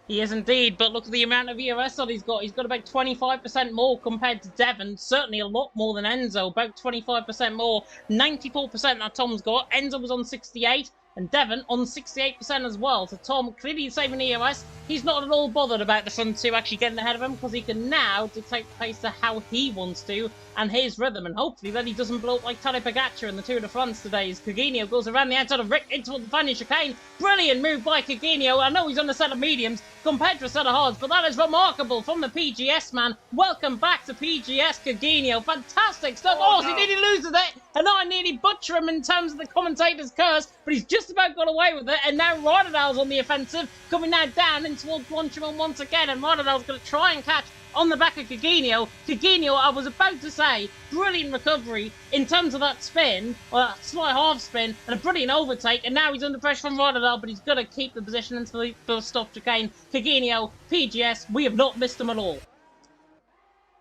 He is indeed, but look at the amount of ERS that he's got. He's got about 25% more compared to Devon. Certainly a lot more than Enzo, about 25% more. 94% that Tom's got. Enzo was on 68, and Devon on 68% as well. So Tom clearly saving ERS. He's not at all bothered about the front two actually getting ahead of him, because he can now dictate the pace to how he wants to and his rhythm, and hopefully that he doesn't blow up like Tadej Pogacar in the Tour de France today, as Coginio goes around the outside of Rick into the final chicane. Brilliant move by Coginio. I know he's on a set of mediums compared to a set of hards, but that is remarkable from the PGS man. Welcome back to PGS, Coginio. Fantastic stuff. Oh, no. He nearly loses it, and I nearly butcher him in terms of the commentator's curse, but he's just about got away with it, and now Rotterdam's on the offensive, coming now down in towards Blanchimon once again, and Rotterdam's going to try and catch on the back of Coginio. Coginio, I was about to say, brilliant recovery in terms of that spin, or that slight half spin, and a brilliant overtake, and now he's under pressure from Rotterdam, but he's going to keep the position until the stop chicane. Coginio, PGS, we have not missed him at all.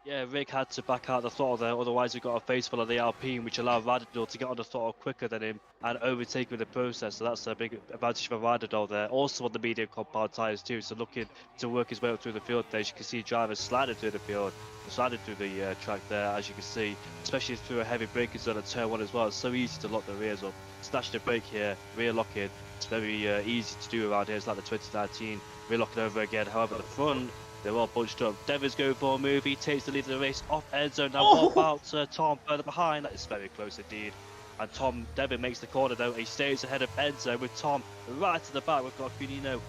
Yeah, Rick had to back out the throttle there, otherwise we got a face full of the Alpine, which allowed Radador to get on the throttle quicker than him and overtake with the process, so that's a big advantage for Radador there. Also on the medium compound tyres too, so looking to work his way up through the field there. As you can see, drivers sliding through the field, sliding through the track there, as you can see, especially through a heavy braking zone at turn 1 as well. It's so easy to lock the rears up. Snatch the brake here, rear locking, it's very easy to do around here. It's like the 2019 rear locking over again. However, the front, they're all bunched up. Devon's going for a move. He takes the lead of the race off Enzo. Now, what about Tom further behind? That is very close indeed. And Devon makes the corner though. He stays ahead of Enzo with Tom right to the back. We've got Cunino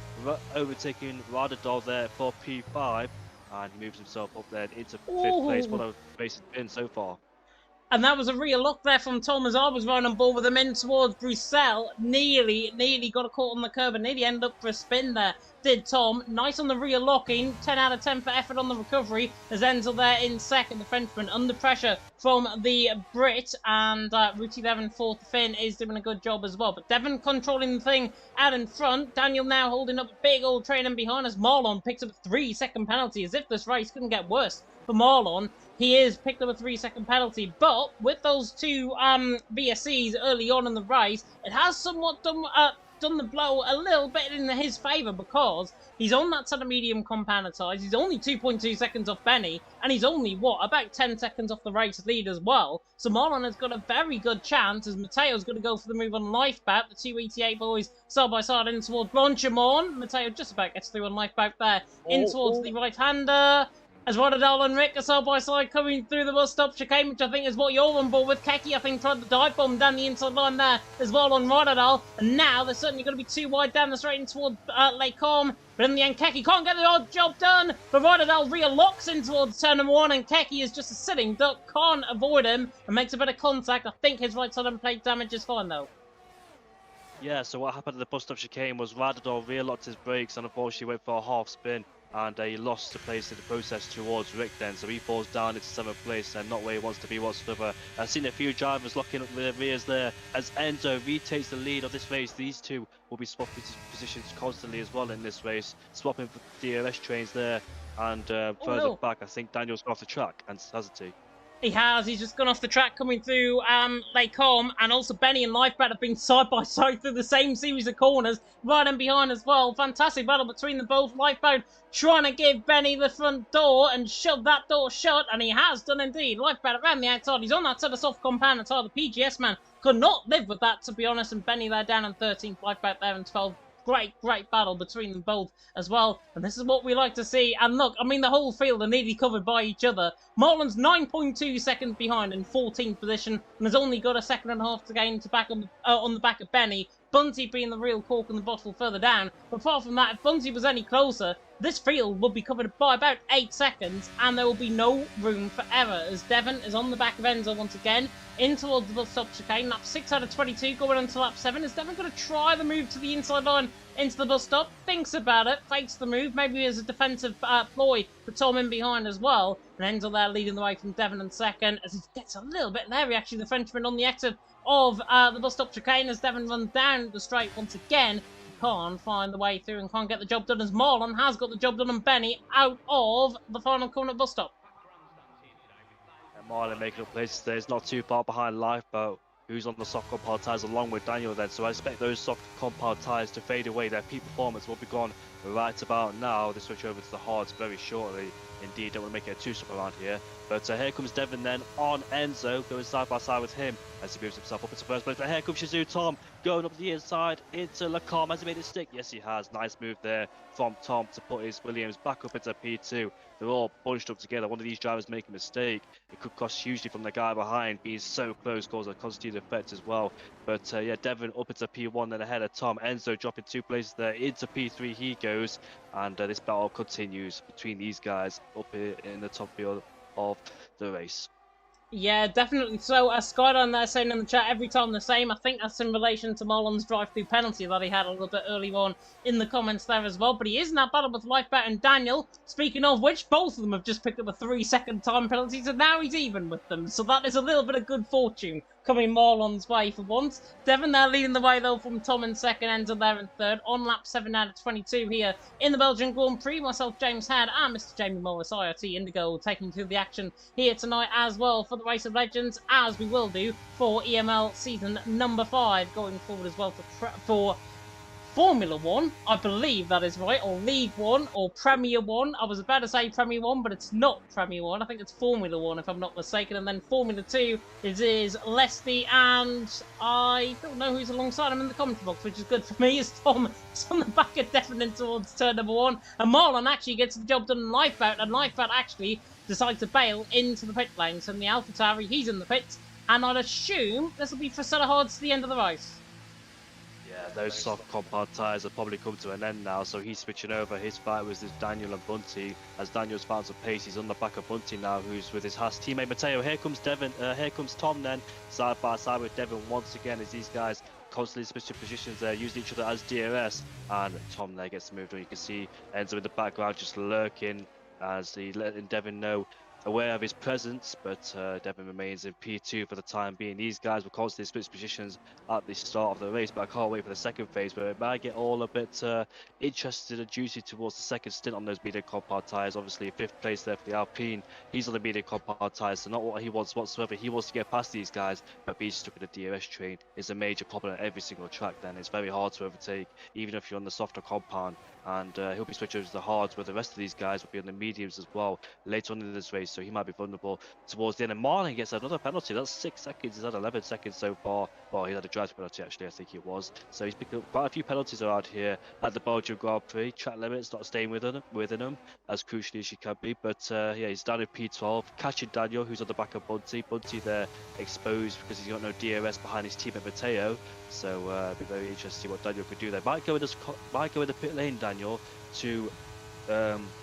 overtaking Radador there for P5. And he moves himself up there into 5th place. What a race it's been so far. And that was a real look there from Tom as I was running on board with him in towards Bruxelles. Nearly got a caught on the curb and nearly ended up for a spin there. Did Tom. Nice on the rear locking. 10 out of 10 for effort on the recovery. As Enzo there in second. The Frenchman under pressure from the Brit. And Ruti Devon fourth. Finn is doing a good job as well. But Devon controlling the thing out in front. Daniel now holding up a big old train in behind us. Marlon picks up a 3-second penalty. As if this race couldn't get worse for Marlon. He is picked up a 3-second penalty, but with those two VSCs early on in the race, it has somewhat done the blow a little bit in his favour, because he's on that sort of medium compounder tyres. He's only 2.2 seconds off Benny, and he's only, about 10 seconds off the race lead as well. So Marlon has got a very good chance, as Mateo's going to go for the move on Lifeboat. The two ETA boys side by side in towards Blanchimon. Mateo just about gets through on Lifeboat there, in towards the right-hander. As Rotterdam and Rick are side by side coming through the bus stop chicane, which I think is what you're on board with. Keki, I think, tried the dive bomb down the inside line there as well on Rotterdam. And now they're certainly going to be too wide down the straight in towards Lake Com. But in the end, Keki can't get the odd job done. But Rotterdam rear locks in towards turn number 1, and Keki is just a sitting duck, can't avoid him, and makes a bit of contact. I think his right side and plate damage is fine though. Yeah, so what happened at the bus stop chicane was Radador rear locked his brakes and unfortunately went for a half spin. And he lost the place in the process towards Rick then, so he falls down into 7th place and not where he wants to be whatsoever. I've seen a few drivers locking up their rears there as Enzo retakes the lead of this race. These two will be swapping positions constantly as well in this race, swapping for DRS trains there. And further back, I think Daniel's gone off the track, and hasn't he? He has. He's just gone off the track coming through Lake Com, and also Benny and Lifeboat have been side by side through the same series of corners, right in behind as well. Fantastic battle between them both. Lifeboat trying to give Benny the front door and shove that door shut, and he has done indeed. Lifeboat around the outside. He's on that sort of soft compound tire. The PGS man could not live with that, to be honest, and Benny there down in 13th, Lifeboat there in 12th. Great battle between them both as well. And this is what we like to see. And look, I mean, the whole field are nearly covered by each other. Marlon's 9.2 seconds behind in 14th position, and has only got a second and a half to gain to back on the back of Benny. Bunty being the real cork in the bottle further down. But apart from that, if Bunty was any closer, this field will be covered by about 8 seconds, and there will be no room for error, as Devon is on the back of Enzo once again, in towards the bus stop chicane. Lap 6 out of 22, going into lap 7. Is Devon going to try the move to the inside line into the bus stop? Thinks about it, fakes the move, maybe as a defensive ploy for Tom in behind as well. And Enzo there leading the way from Devon in second, as he gets a little bit leery, actually, the Frenchman on the exit of the bus stop chicane, as Devon runs down the straight once again. Can't find the way through and can't get the job done, as Marlon has got the job done on Benny out of the final corner bus stop. And Marlon making up places there. He's not too far behind Lifeboat, who's on the soft compound tyres along with Daniel then. So I expect those soft compound tyres to fade away. Their peak performance will be gone right about now. They switch over to the hards very shortly. Indeed, don't want to make it a two-stop around here. But here comes Devon then on Enzo, going side by side with him as he moves himself up into first place. But here comes Shizou Tom going up the inside into Lacombe. Has he made it stick? Yes, he has. Nice move there from Tom to put his Williams back up into P2. They're all bunched up together. One of these drivers make a mistake. It could cost hugely from the guy behind. Being so close cause a constitutive effect as well. But yeah, Devon up into P1 then ahead of Tom. Enzo dropping 2 places there into P3 he goes. And this battle continues between these guys up here in the top field of the race. Yeah, definitely. So, Skydon there saying in the chat, every time the same. I think that's in relation to Marlon's drive-through penalty that he had a little bit earlier on in the comments there as well. But he is in that battle with Lifeboat and Daniel. Speaking of which, both of them have just picked up a 3-second time penalty, so now he's even with them. So that is a little bit of good fortune coming Marlon's way for once. Devon there leading the way, though, from Tom in second, Enzo there in third. On lap 7 out of 22 here in the Belgian Grand Prix. Myself, James Had, and Mr. Jamie Morris, IRT Indigo, taking to the action here tonight as well for the Race of Legends, as we will do for EML season number 5, going forward as well for Formula 1, I believe that is right, or League 1, or Premier 1. I was about to say Premier 1, but it's not Premier 1. I think it's Formula 1, if I'm not mistaken. And then Formula 2, it is Leslie, and I don't know who's alongside him in the commentary box, which is good for me, is Tom. It's on the back of Devon towards turn number 1. And Marlon actually gets the job done in Lifeboat, and Lifeboat actually decides to bail into the pit lane. So in the AlphaTauri, he's in the pits, and I'd assume this will be for Stella Hards to the end of the race. Yeah, those soft compound tyres have probably come to an end now, so he's switching over. His fight was this Daniel and Bunty. As Daniel's found some pace, he's on the back of Bunty now, who's with his Haas teammate Matteo. Here comes Devon, here comes Tom then, side by side with Devon once again, as these guys constantly switching positions there, using each other as DRS, and Tom there gets moved on. You can see Enzo in the background just lurking as he letting Devon know, aware of his presence, but Devon remains in P2 for the time being. These guys will constantly switch positions at the start of the race, but I can't wait for the second phase where it might get all a bit interested and juicy towards the second stint on those medium compound tyres. Obviously, 5th place there for the Alpine. He's on the medium compound tyres, so not what he wants whatsoever. He wants to get past these guys, but being stuck in the DRS train is a major problem at every single track. Then it's very hard to overtake, even if you're on the softer compound. And he'll be switching over to the hards, where the rest of these guys will be on the mediums as well later on in this race, so he might be vulnerable towards the end. And Marlon gets another penalty. That's 6 seconds. He's had 11 seconds so far. Well, he had a drive penalty actually, I think it was. So he's picked up quite a few penalties around here at the Belgian Grand Prix. Track limits not staying within him as crucially as she can be. But yeah, he's down in P12, catching Daniel, who's on the back of Bunty. Bunty there exposed because he's got no DRS behind his teammate Matteo. So it'll be very interesting to see what Daniel could do there. Might go in the pit lane, Daniel, to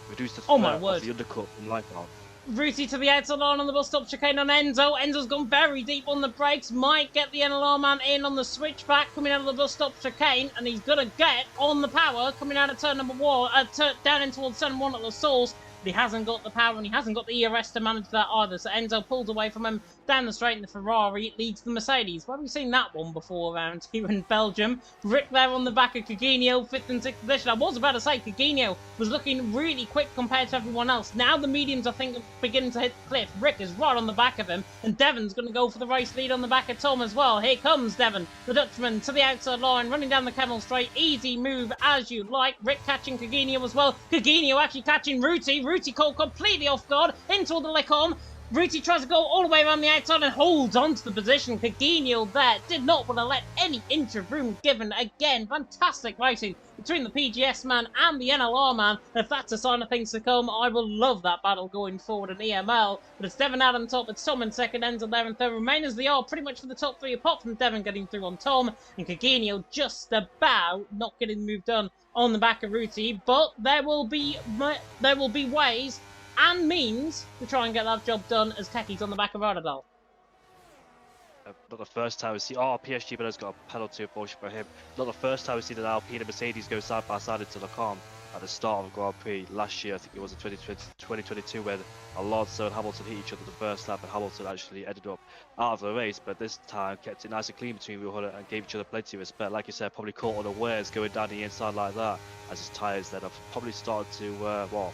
reduce the threat of the undercut in Lifeboat. Rooty to the outside line on the bus stop chicane on Enzo. Enzo's gone very deep on the brakes. Might get the NLR man in on the switchback coming out of the bus stop chicane, and he's going to get on the power coming out of turn number 1, down in towards turn 1 at the source. But he hasn't got the power and he hasn't got the ERS to manage that either. So Enzo pulls away from him down the straight in the Ferrari. It leads the Mercedes. Where have we seen that one before around here in Belgium? Rick there on the back of Cagino, 5th and 6th position. I was about to say Cagino was looking really quick compared to everyone else. Now the mediums, I think, are beginning to hit the cliff. Rick is right on the back of him, and Devon's going to go for the race lead on the back of Tom as well. Here comes Devon, the Dutchman, to the outside line, running down the Camel Straight. Easy move as you like. Rick catching Cagino as well. Cagino actually catching Rooty. Rooty caught completely off guard into the Lecom. Rooty tries to go all the way around the outside and holds on to the position. Cagino there did not want to let any inch of room given. Again, fantastic racing between the PGS man and the NLR man. If that's a sign of things to come, I will love that battle going forward in EML. But it's Devon out on top, it's Tom in second, Enzo there in third. Remainers they are pretty much for the top 3, apart from Devon getting through on Tom, and Cagino just about not getting the move done on the back of Rooty. But there will be ways and means to try and get that job done as Keki's on the back of Radadal. Not the first time we see, PSG has got a penalty unfortunately for him. Not the first time we see that Alpine and Mercedes go side by side into Lecom at the start of the Grand Prix last year. I think it was in 2022 when Alonso and Hamilton hit each other the first lap, and Hamilton actually ended up out of the race, but this time kept it nice and clean between Wilhoda and gave each other plenty of respect. Like you said, probably caught unawares going down the inside like that, as his tyres then have probably started to,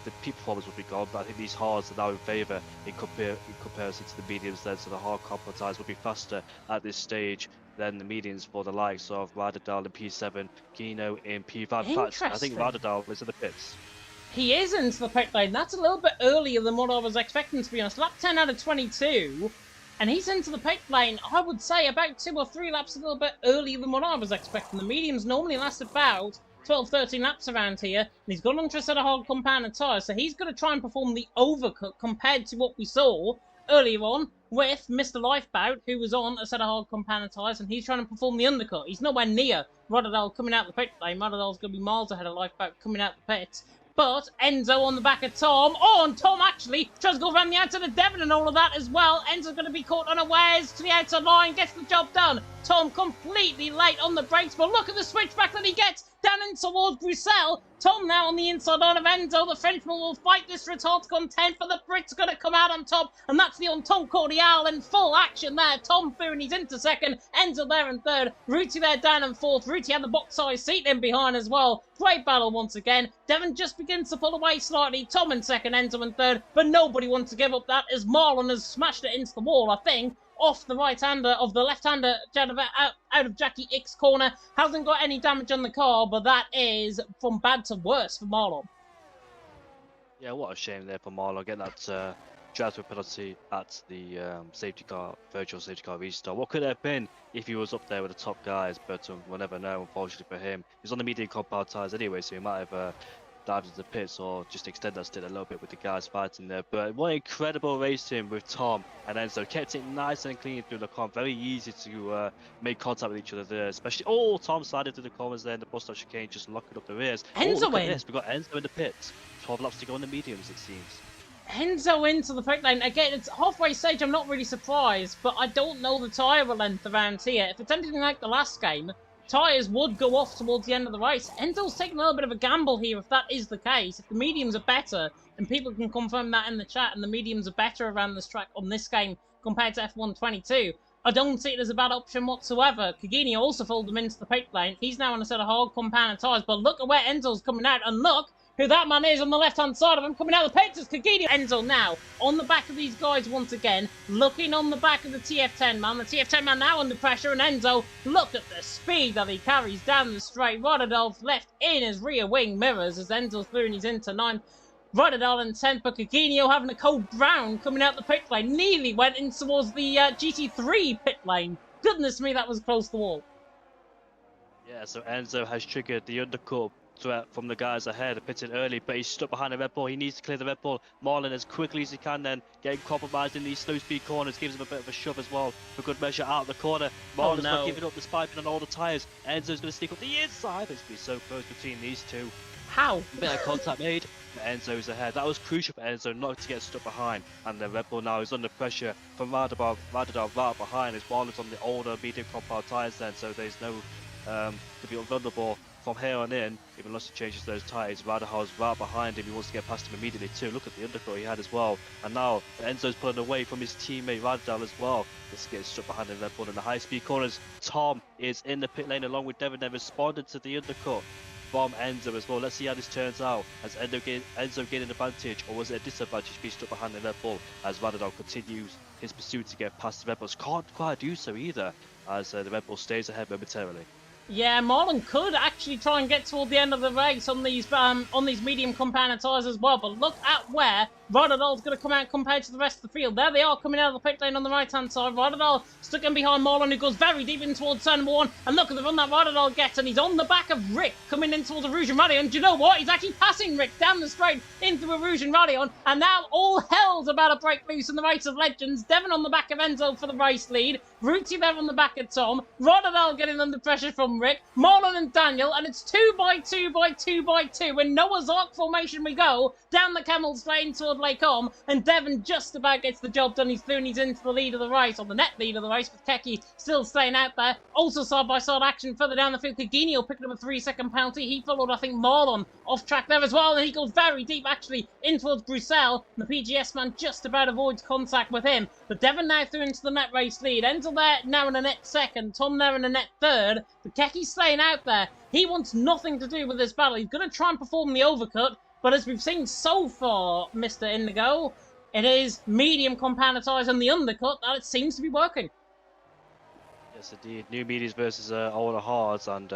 the peak performance would be gone, but I think these hards are now in favour in comparison to the mediums then, so the hard compound tyres will be faster at this stage then the mediums for the likes of Radadal in P7, Kino in P5. In fact, I think Interesting. Radadal is in the pits. He is into the pit lane. That's a little bit earlier than what I was expecting, to be honest. Lap 10 out of 22, and he's into the pit lane, I would say, about 2 or 3 laps a little bit earlier than what I was expecting. The mediums normally last about 12, 13 laps around here, and he's gone onto a set of hard compounded tyres, so he's going to try and perform the overcut compared to what we saw earlier on with Mr. Lifeboat, who was on a set of hard compounded tyres, and he's trying to perform the undercut. He's nowhere near Rotterdam coming out the pit lane. Rotterdam's going to be miles ahead of Lifeboat coming out the pits. But Enzo on the back of Tom. Oh, and Tom actually tries to go around the outside of Devon and all of that as well. Enzo's going to be caught unawares to the outside line, gets the job done. Tom completely late on the brakes, but look at the switchback that he gets down in towards Bruxelles. Tom now on the inside line of Enzo. The Frenchman will fight this for its heart's content, but the Brit's going to come out on top, and that's the Entente Cordiale in full action there. Tom through, and he's into second. Enzo there in third. Ruti there down in fourth. Ruti had the box-sized seat in behind as well. Great battle once again. Devon just begins to pull away slightly. Tom in second, Enzo in third, but nobody wants to give up that as Marlon has smashed it into the wall, I think. Off the right-hander of the left-hander out of Jackie Ick's corner. Hasn't got any damage on the car, but that is from bad to worse for Marlon. Yeah, what a shame there for Marlon getting that drive penalty at the safety car, virtual safety car restart. What could it have been if he was up there with the top guys? But we'll never know, unfortunately for him. He's on the medium compound tyres anyway, so he might have dived into the pits or just extend that stint a little bit with the guys fighting there. But what an incredible racing with Tom and Enzo. Kept it nice and clean through the corner. Very easy to make contact with each other there, especially. Oh, Tom slided through the corners there in the bus stop chicane, just locking up the rears. Enzo look at in. this. We've got Enzo in the pits. 12 laps to go in the mediums, it seems. Enzo into the pit lane. Again, it's halfway stage. I'm not really surprised, but I don't know the tyre length around here. If it's anything like the last game, tyres would go off towards the end of the race. Enzo's taking a little bit of a gamble here if that is the case. If the mediums are better, and people can confirm that in the chat, and the mediums are better around this track on this game compared to F122, I don't see it as a bad option whatsoever. Kagini also followed him into the pit lane. He's now on a set of hard compounded tyres, but look at where Enzo's coming out, and look who that man is on the left-hand side of him, coming out of the pits is Kagini. Enzo now on the back of these guys once again, looking on the back of the TF10 man. The TF10 man now under pressure, and Enzo, look at the speed that he carries down the straight. Rotterdal's left in his rear wing mirrors as Enzo's through and he's into 9th. Rotterdal in 10th, but Kagini having a cold brown coming out the pit lane. Nearly went in towards the GT3 pit lane. Goodness me, that was close to the wall. Yeah, so Enzo has triggered the undercut threat from the guys ahead, pitting early, but he's stuck behind the Red Bull. He needs to clear the Red Bull. Marlon as quickly as he can then, getting compromised in these slow speed corners, gives him a bit of a shove as well for good measure out of the corner. Marlon's not giving up the spiping on all the tyres. Enzo's going to sneak up the inside, but it's been so close between these two. How? A bit of contact made, but Enzo's ahead. That was crucial for Enzo not to get stuck behind, and the Red Bull now is under pressure from Radadal right behind as Marlon's on the older medium compound tyres then, so there's no to be vulnerable from here on in. Even unless he changes those tyres, Radadal's right behind him. He wants to get past him immediately too. Look at the undercut he had as well, and now Enzo's pulling away from his teammate Radadal as well. Just getting stuck behind the Red Bull in the high speed corners. Tom is in the pit lane along with Devon. They responded to the undercut from Enzo as well. Let's see how this turns out. As Enzo gained an advantage, or was it a disadvantage being stuck behind the Red Bull as Radadal continues his pursuit to get past the Red Bulls? Can't quite do so either as the Red Bull stays ahead momentarily. Yeah, Marlon could actually try and get toward the end of the race on these medium compounded tyres as well, but look at where Rotterdal's going to come out compared to the rest of the field. There they are coming out of the pit lane on the right-hand side. Rotterdal stuck in behind Marlon, who goes very deep in towards turn number 1. And look at the run that Rotterdal gets, and he's on the back of Rick coming in towards the Rouge and Radion. Do you know what? He's actually passing Rick down the straight into a Rouge and Radion, and now all hell's about to break loose in the race of legends. Devon on the back of Enzo for the race lead. Ruti there on the back of Tom. Rotterdal getting under pressure from Rick. Marlon and Daniel, and it's 2 by 2 by 2 by 2. In Noah's Ark formation we go, down the Camel's Lane toward Lake Om, and Devon just about gets the job done. He's through and he's into the lead of the race, or the net lead of the race, with Keki still staying out there. Also side-by-side action further down the field. Kagini picking up a 3-second penalty. He followed, I think, Marlon off track there as well, and he goes very deep, actually, in towards Bruxelles. And the PGS man just about avoids contact with him. But Devon now through into the net race lead. Enzo there now in a net second. Tom there in a net third. But Keki's staying out there. He wants nothing to do with this battle. He's going to try and perform the overcut. But as we've seen so far, Mr. Indigo, it is medium compounded tyres and the undercut that it seems to be working. Yes, indeed. New medias versus all the hards, and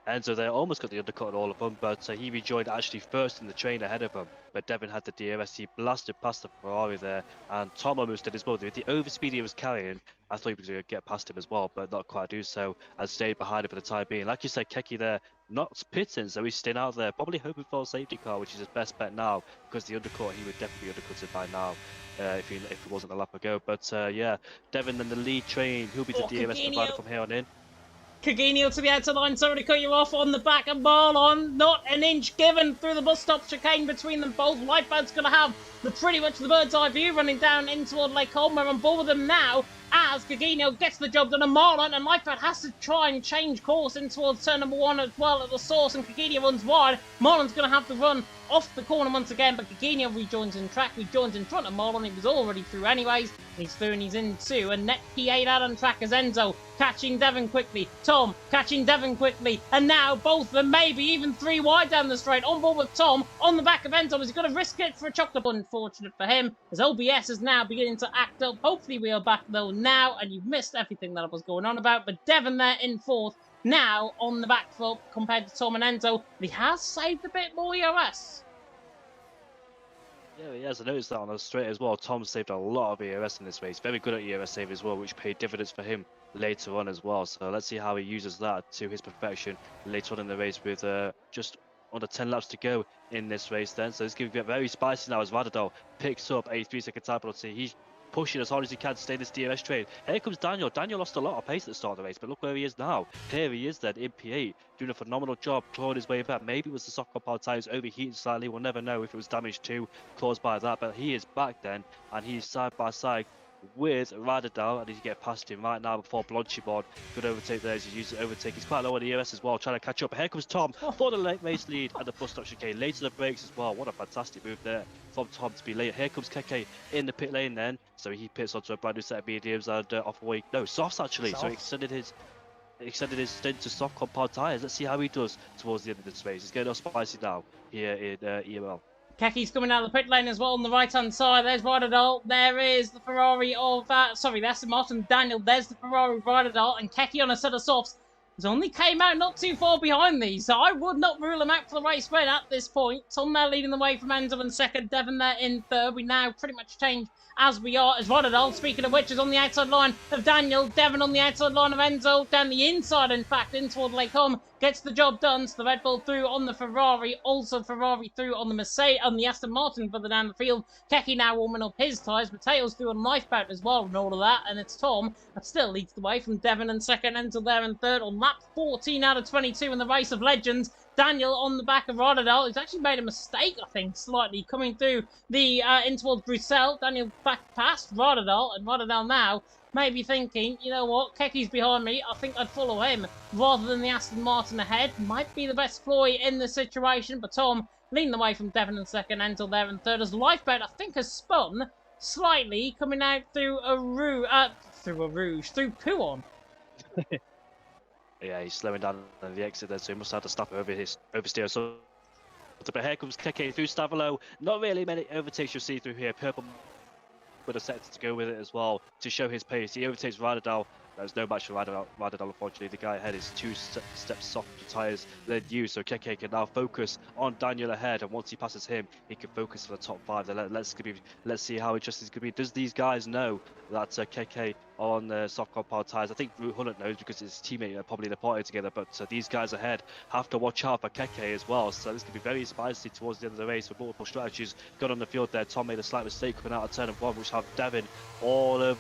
Enzo there almost got the undercut on all of them, but he rejoined actually first in the train ahead of him. But Devin had the DRS, he blasted past the Ferrari there, and Tom almost did as well. With the overspeed he was carrying, I thought he was going to get past him as well, but not quite do so, and stayed behind him for the time being. Like you said, Keke there, not pitting, so he's staying out there, probably hoping for a safety car, which is his best bet now, because the undercut, he would definitely be undercutted by now. If it wasn't a lap ago, but yeah, Devin in the lead train, he'll be the DRS provider from here on in. Cagino to the outside line, sorry to cut you off on the back of Marlon. Not an inch given through the bus stop chicane between them both. Lifeboat's going to have pretty much the bird's eye view running down in toward Lake Holm. We're on board with them now as Cagino gets the job done. And Marlon and Lifeboat has to try and change course in towards turn number 1 as well at the source. And Cagino runs wide. Marlon's going to have to run off the corner once again, but Cagino rejoins in track, rejoins in front of Marlon. He was already through anyways. He's through and he's in too. And net P8 out on track as Enzo catching Devin quickly. Tom catching Devin quickly. And now both of them maybe even 3 wide down the straight. On board with Tom on the back of Enzo. Is he going to risk it for a chocolate? Unfortunate for him, as OBS is now beginning to act up. Hopefully we are back though now, and you've missed everything that I was going on about. But Devin there in 4th. Now on the back foot compared to Tom and Enzo. But he has saved a bit more EOS. Yeah, he has. I noticed that on the straight as well. Tom saved a lot of EOS in this race. Very good at EOS save as well, which paid dividends for him later on as well. So let's see how he uses that to his perfection later on in the race with just under 10 laps to go in this race then. So it's going to get very spicy now as Radadol picks up a 3-second time penalty. He's pushing as hard as he can to stay in this DRS train. Here comes Daniel. Daniel lost a lot of pace at the start of the race, but look where he is now. Here he is then in P8, doing a phenomenal job, clawing his way back. Maybe it was the soft compound tyres overheating slightly. We'll never know if it was damage too caused by that, but he is back then, and he's side by side with Radadal, and he's getting past him right now before Blanchimon could overtake there as he uses overtake. He's quite low on the EOS as well, trying to catch up. Here comes Tom for the late race lead and the bus stop chicane. Late to the brakes as well. What a fantastic move there from Tom to be late. Here comes Keke in the pit lane then, so he pits onto a brand new set of mediums and off away. No, softs actually. So he extended his stint to soft compound tyres. Let's see how he does towards the end of this race. He's getting all spicy now here in EML. Keki's coming out of the pit lane as well on the right-hand side. There's Radadol. There is the Ferrari of... sorry, that's the Martin Daniel. There's the Ferrari of Radadol. And Keki on a set of softs has only came out not too far behind these. So I would not rule him out for the race spread at this point. Tom there leading the way from Enzo in 2nd. Devin there in 3rd. We now pretty much change as we are as Radadol, speaking of which, is on the outside line of Daniel. Devin on the outside line of Enzo. Down the inside, in fact, in toward Lake Holm. Gets the job done. So the Red Bull through on the Ferrari. Also Ferrari through on the Mercedes, on the Aston Martin further down the field. Keke now warming up his tyres. Mateo's through on Lifeboat as well and all of that. And it's Tom that still leads the way from Devin in 2nd. Enzo there in 3rd on lap 14 out of 22 in the race of legends. Daniel on the back of Radadal. He's actually made a mistake, I think, slightly coming through the in towards Bruxelles. Daniel back past Radadal, and Radadal now may be thinking, you know what, Keki's behind me, I think I'd follow him rather than the Aston Martin ahead. Might be the best ploy in the situation, but Tom leading the way from Devin in 2nd, Enzo there in 3rd. As Lifeboat, I think, has spun slightly, coming out through through Puon. Yeah, he's slowing down on the exit there, so he must have to stop oversteer. So, but here comes Keke through Stavolo. Not really many overtakes you'll see through here. Purple with a set to go with it as well to show his pace. He overtakes Radadal. There's no match for Radadal, unfortunately. The guy ahead is 2 steps softer tyres than you, so Keke can now focus on Daniel ahead, and once he passes him, he can focus for the top 5. Then let's see how interesting it's going to be. Does these guys know that Keke on the soft compound tyres? I think Root Hullet knows because his teammate are probably in the party together, but these guys ahead have to watch out for Keke as well. So this could be very spicy towards the end of the race with multiple strategies got on the field there. Tom made a slight mistake coming out of turn 1, which have Devin all of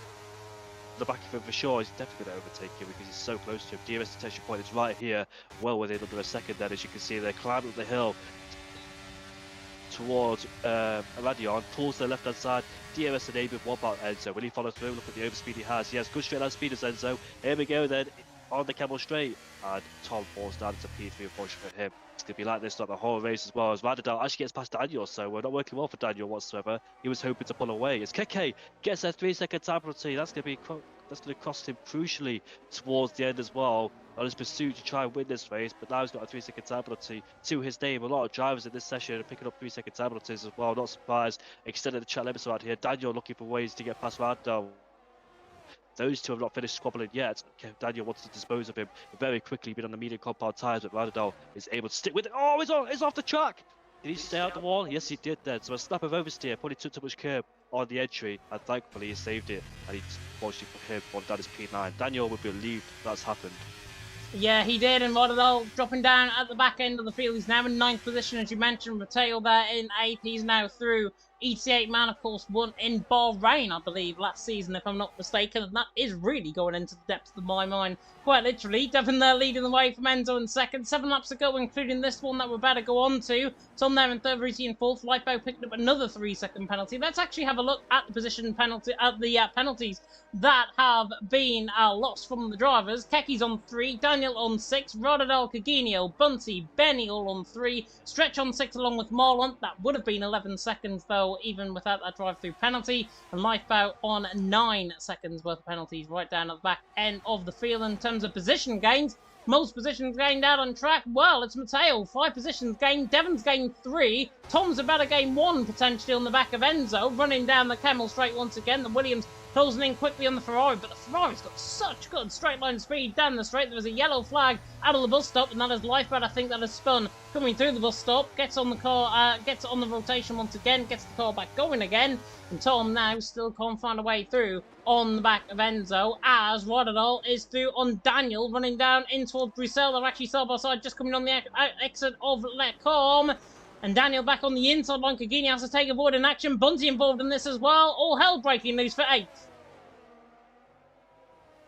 the back of him for sure. He's definitely going to overtake him because he's so close to him. DRS detection point is right here, well within under a second then, as you can see. They're climbing up the hill towards Radion, pulls to the left hand side. DRS enabled. What about Enzo? Will he follow through? Look at the overspeed he has. He has good straight line speed as Enzo. Here we go then on the Camel Straight, and Tom falls down to P3, unfortunately for him. It's going to be like this throughout the whole race as well, as Radadal actually gets past Daniel, so we're not working well for Daniel whatsoever. He was hoping to pull away. As Keke gets a 3-second time penalty, that's going to cost him crucially towards the end as well on his pursuit to try and win this race, but now he's got a 3-second time penalty to his name. A lot of drivers in this session are picking up 3-second time penalties as well, not surprised. Extended the chat limits around here. Daniel looking for ways to get past Radadal. those two have not finished squabbling yet. Daniel wants to dispose of him very quickly, been on the medium compound tires, but Radadal is able to stick with it. Oh, he's off the track! Did he stay out the wall? Yes, he did then. So a snap of oversteer, probably took too much curb on the entry, and thankfully he saved it, and he fortunately put him on down his P9. Daniel would be relieved that's happened. Yeah, he did, and Rodadal dropping down at the back end of the field. He's now in 9th position, as you mentioned. Mateo there in 8th. He's now through. ET8 man, of course, won in Bahrain, I believe, last season, if I'm not mistaken. And that is really going into the depths of my mind, quite literally. Devon there leading the way from Enzo in 2nd. 7 laps to go, including this one that we're about to go on to. Tom there in 3rd, Ruti in 4th. Lifeboat picking up another 3-second penalty. Let's actually have a look at the position penalty, at the penalties that have been lost from the drivers. Keki's on 3, Daniel on 6, Rodadal, Caginio, Bunty, Benny all on 3, Stretch on 6 along with Marlon. That would have been 11 seconds though, even without that drive-through penalty, and Lifeboat on 9 seconds worth of penalties right down at the back end of the field. In terms of position gains, most positions gained out on track, well, it's Mateo, 5 positions gained, Devon's gained 3, Tom's about to gain 1 potentially on the back of Enzo, running down the Camel straight once again, the Williams closing in quickly on the Ferrari, but the Ferrari's got such good straight line speed down the straight. There was a yellow flag out of the bus stop, and that is Lifeboat, I think, that has spun coming through the bus stop, gets on the car, gets on the rotation once again, gets the car back going again, and Tom now still can't find a way through on the back of Enzo, as Rodadal is through on Daniel, running down in towards Bruxelles. They're actually side by side, just coming on the exit of Lecombe. And Daniel back on the inside line. Cagini has to take a void in action. Bunty involved in this as well. All hell breaking loose for 8th.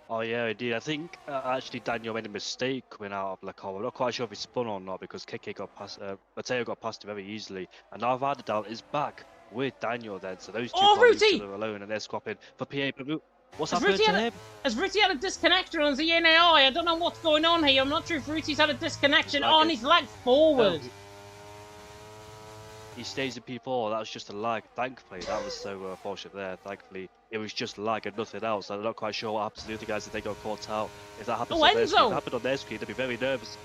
Oh yeah, indeed. I think actually Daniel made a mistake coming out of Lecombe. I'm not quite sure if he spun or not because Keke got past, Mateo got past him very easily. And now Radadal is back with Daniel then. So those two can't leave each other alone and they're swapping for PA. What's happening to him? Has Ruti had a disconnection on the NAI? I don't know what's going on here. I'm not sure if Ruti's had a disconnection. Oh, and he's lagged forward. He stays in P4, that was just a lag. Thankfully, that was so fortunate there. Thankfully, it was just lag and nothing else. I'm not quite sure what happens to the other guys if they got caught out. If that happens on their screen, if it happened on their screen, they'd be very nervous.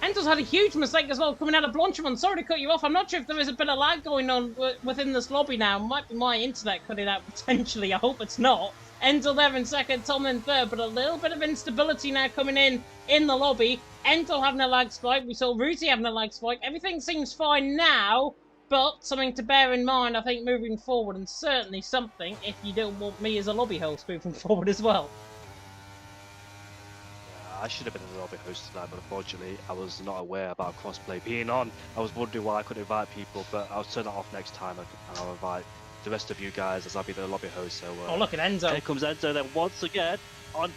Enzo's had a huge mistake as well coming out of Blanchimont. Sorry to cut you off. I'm not sure if there is a bit of lag going on within this lobby now. Might be my internet cutting out potentially. I hope it's not. Enzo there in 2nd, Tom in 3rd, but a little bit of instability now coming in the lobby. Enzo having a lag spike. We saw Ruti having a lag spike. Everything seems fine now. But something to bear in mind, I think, moving forward, and certainly something if you don't want me as a lobby host moving forward as well. I should have been a lobby host tonight, but unfortunately, I was not aware about crossplay being on. I was wondering why I couldn't invite people, but I'll turn that off next time, and I'll invite the rest of you guys as I'll be the lobby host. So, oh, look at Enzo. Here comes Enzo then once again.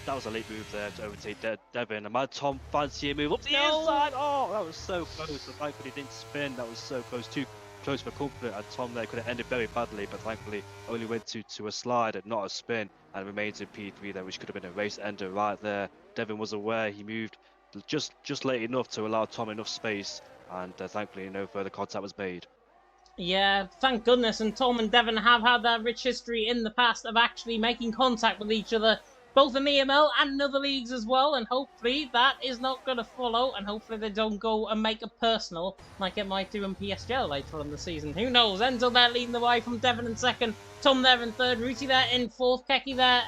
That was a late move there to overtake Devon. And my Tom fancy a move up the inside. Oh, that was so close. The thankfully didn't spin. That was so close. Too close for comfort, and Tom there could have ended very badly, but thankfully only went to a slide and not a spin, and remains in P3 there, which could have been a race ender right there. Devon was aware, he moved just late enough to allow Tom enough space, and thankfully no further contact was made. Yeah, thank goodness, and Tom and Devon have had that rich history in the past of actually making contact with each other, both in EML and in other leagues as well, and hopefully that is not going to follow, and hopefully they don't go and make it personal like it might do in PSGL later on the season. Who knows? Enzo there leading the way from Devon in 2nd, Tom there in 3rd, Ruti there in 4th, Keke there,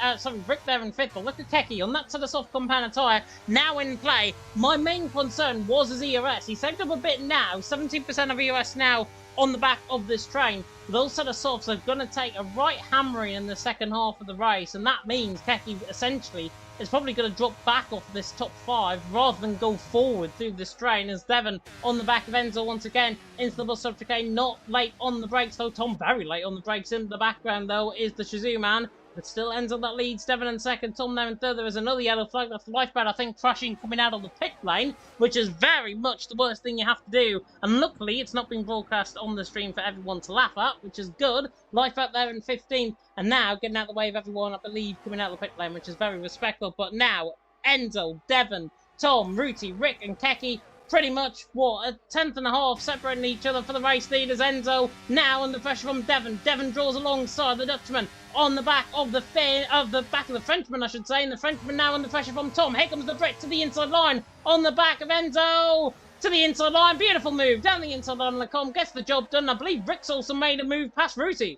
Rick there in 5th, but look at Keke on that set of soft compound tyre, now in play. My main concern was his ERS. He saved up a bit now, 17% of ERS now on the back of this train. Those set of softs are going to take a right hammering in the second half of the race, and that means Keke essentially is probably going to drop back off this top 5 rather than go forward through this train, as Devon on the back of Enzo once again into the bus stop chicane, not late on the brakes though. Tom very late on the brakes. In the background though is the Shazoo man, but still Enzo that leads Devon in 2nd, Tom there in 3rd. There is another yellow flag. That's the Lifeboat, I think, crashing coming out of the pit lane, which is very much the worst thing you have to do, and luckily it's not been broadcast on the stream for everyone to laugh at, which is good. Lifeboat there in 15th, and now getting out of the way of everyone, I believe, coming out of the pit lane, which is very respectful. But now Enzo, Devon, Tom, Ruti, Rick and Keke, pretty much, what, a 10th and a half separating each other for the race leaders. Enzo now under pressure from Devon. Devon draws alongside the Dutchman on the back of the Frenchman, I should say, and the Frenchman now under pressure from Tom. Here comes the Brit to the inside line on the back of Enzo. To the inside line, beautiful move down the inside line. Lecombe gets the job done. I believe Rick's also made a move past Ruti.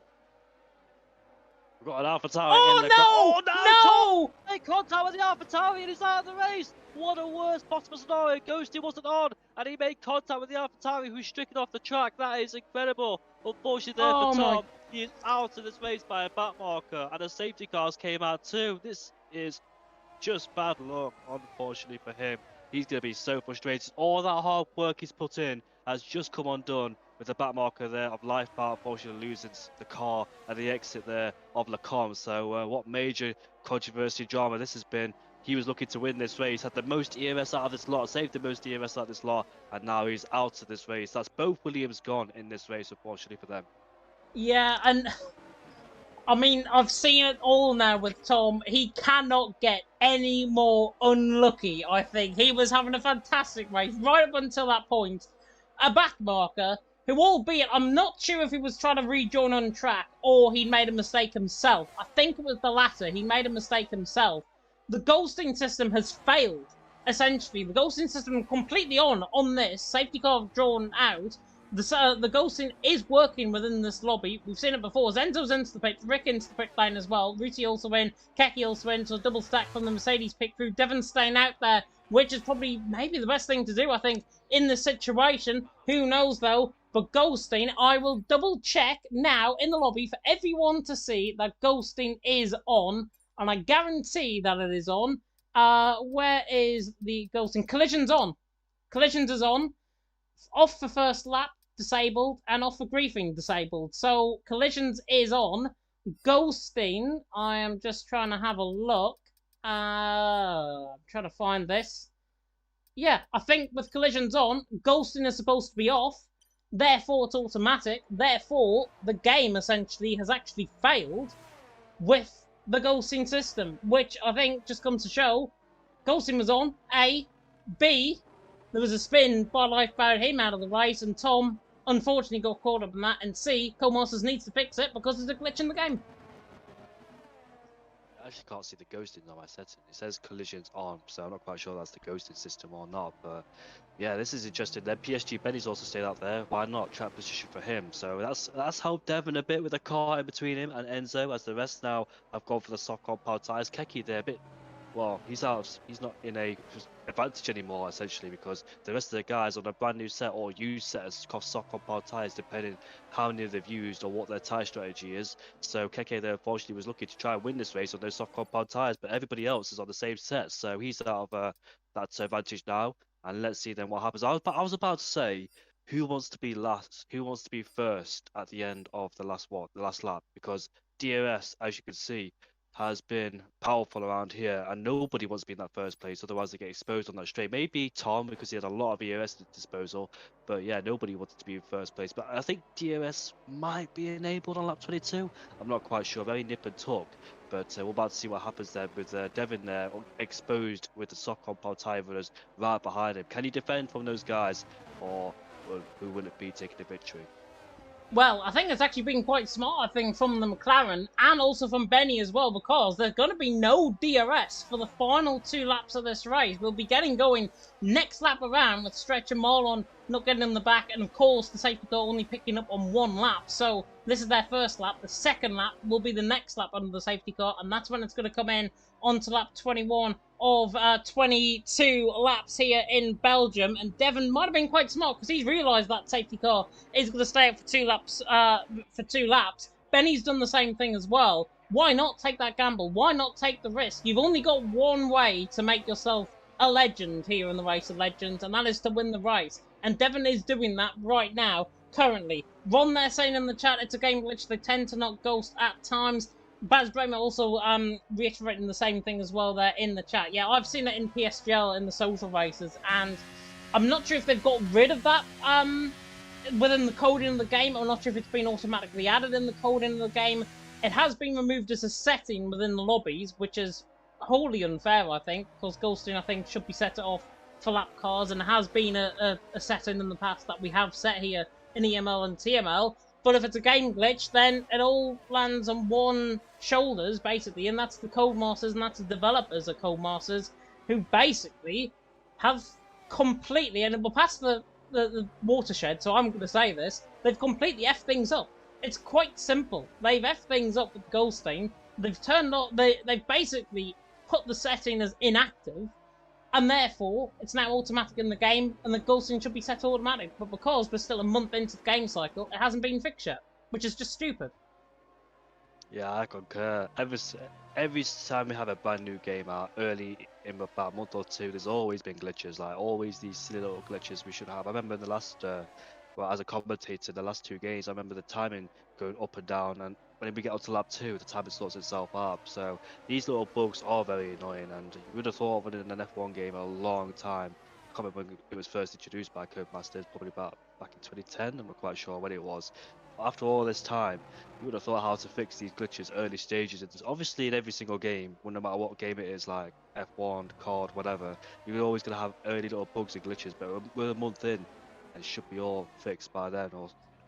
We've got an AlphaTauri Oh in the car. Oh no! no! They contact with the AlphaTauri and he's out of the race. What a worst possible scenario. Ghosty wasn't on and he made contact with the AlphaTauri who's stricken off the track. That is incredible. Unfortunately there Oh for my! Tom, he is out of this race by a back marker and the safety cars came out too. This is just bad luck, unfortunately for him. He's going to be so frustrated. All that hard work he's put in has just come undone with the back marker there of Life Bar, unfortunately losing the car at the exit there of Lacombe. So what major controversy drama this has been. He was looking to win this race, had the most EMS out of this lot, saved the most EMS out of this lot, and now he's out of this race. That's both Williams gone in this race, unfortunately for them. Yeah, and I mean, I've seen it all now with Tom. He cannot get any more unlucky, I think. He was having a fantastic race right up until that point. A back marker, who albeit, I'm not sure if he was trying to rejoin on track or he made a mistake himself. I think it was the latter. He made a mistake himself. The ghosting system has failed, essentially. The ghosting system completely on this. Safety car drawn out. The ghosting is working within this lobby. We've seen it before. Zenzo's into the pit, Rick into the pit lane as well. Ruti also in, Keki also in, so a double stack from the Mercedes pit crew. Devon staying out there, which is probably maybe the best thing to do, I think, in this situation. Who knows, though? But ghosting, I will double check now in the lobby for everyone to see that ghosting is on, and I guarantee that it is on. Where is the ghosting? Collision's on. Collisions is on. Off for first lap, disabled, and off for griefing, disabled. So, collisions is on. Ghosting, I am just trying to have a look. I'm trying to find this. Yeah, I think with collisions on, ghosting is supposed to be off. Therefore, it's automatic. Therefore, the game essentially has actually failed with the ghosting system, which I think just comes to show ghosting was on, A. B, there was a spin by Life barred him out of the race, and Tom unfortunately got caught up in that, and C, Codemasters needs to fix it because there's a glitch in the game. I actually can't see the ghosting on my setting. It says collisions on, so I'm not quite sure that's the ghosting system or not. But yeah, this is interesting. Then PSG Benny's also stayed out there. Why not? Trap position for him. So that's helped Devon a bit with a car in between him and Enzo, as the rest now have gone for the soft compound tires. Keki there a bit. Well, he's out. He's not in a advantage anymore, essentially, because the rest of the guys on a brand new set or used set has cost soft compound tires, depending how many they've used or what their tire strategy is. So Keke there, unfortunately, was looking to try and win this race on those soft compound tires, but everybody else is on the same set, so he's out of that advantage now. And let's see then what happens. I was about to say, who wants to be last? Who wants to be first at the end of the last lap? Because DRS, as you can see, has been powerful around here, and nobody wants to be in that first place, otherwise they get exposed on that straight. Maybe Tom, because he had a lot of EOS at disposal, but yeah, nobody wanted to be in first place. But I think DRS might be enabled on lap 22. I'm not quite sure, very nip and tuck, but we're about to see what happens there with Devon there exposed with the soft compound tire runners right behind him. Can he defend from those guys, or who will it be taking the victory? Well, I think it's actually been quite smart, I think, from the McLaren and also from Benny as well, because there's going to be no DRS for the final 2 laps of this race. We'll be getting going next lap around with Stretch and Marlon not getting in the back, and of course the safety car only picking up on 1 lap. So this is their first lap. The second lap will be the next lap under the safety car, and that's when it's going to come in onto lap 21 of 22 laps here in Belgium. And Devon might have been quite smart because he's realised that safety car is going to stay up for 2 laps. Benny's done the same thing as well. Why not take that gamble? Why not take the risk? You've only got one way to make yourself a legend here in the Race of Legends, and that is to win the race. And Devon is doing that right now, currently. Ron there saying in the chat, it's a game glitch. They tend to not ghost at times. Baz Bremer also reiterating the same thing as well there in the chat. Yeah, I've seen it in PSGL in the social races, and I'm not sure if they've got rid of that within the coding of the game. I'm not sure if it's been automatically added in the coding of the game. It has been removed as a setting within the lobbies, which is wholly unfair, I think, because ghosting, I think, should be set off for lap cars, and it has been a setting in the past that we have set here in EML and TML. But if it's a game glitch, then it all lands on one shoulders, basically, and that's the Codemasters, and that's the developers of Codemasters, who basically have completely, and we're past the watershed, so I'm going to say this, they've completely effed things up. It's quite simple. They've effed things up with Goldstein. They've turned on. They've basically put the setting as inactive, and therefore it's now automatic in the game, and the Goldstein should be set automatic. But because we're still a month into the game cycle, it hasn't been fixed yet, which is just stupid. Yeah, I concur. Every time we have a brand new game out, early in about a month or two, there's always been glitches. Like always these silly little glitches we should have. I remember in the last, well, as a commentator, the last 2 games, I remember the timing going up and down, and when we get onto lap 2, the timing sorts itself out. So these little bugs are very annoying, and you would have thought of it in an F1 game a long time. I can't remember when it was first introduced by Masters, probably about back in 2010. I'm not quite sure when it was. After all this time, you would have thought how to fix these glitches early stages. It's obviously in every single game, no matter what game it is, like F1, COD, whatever, you're always going to have early little bugs and glitches, but we're a month in, and it should be all fixed by then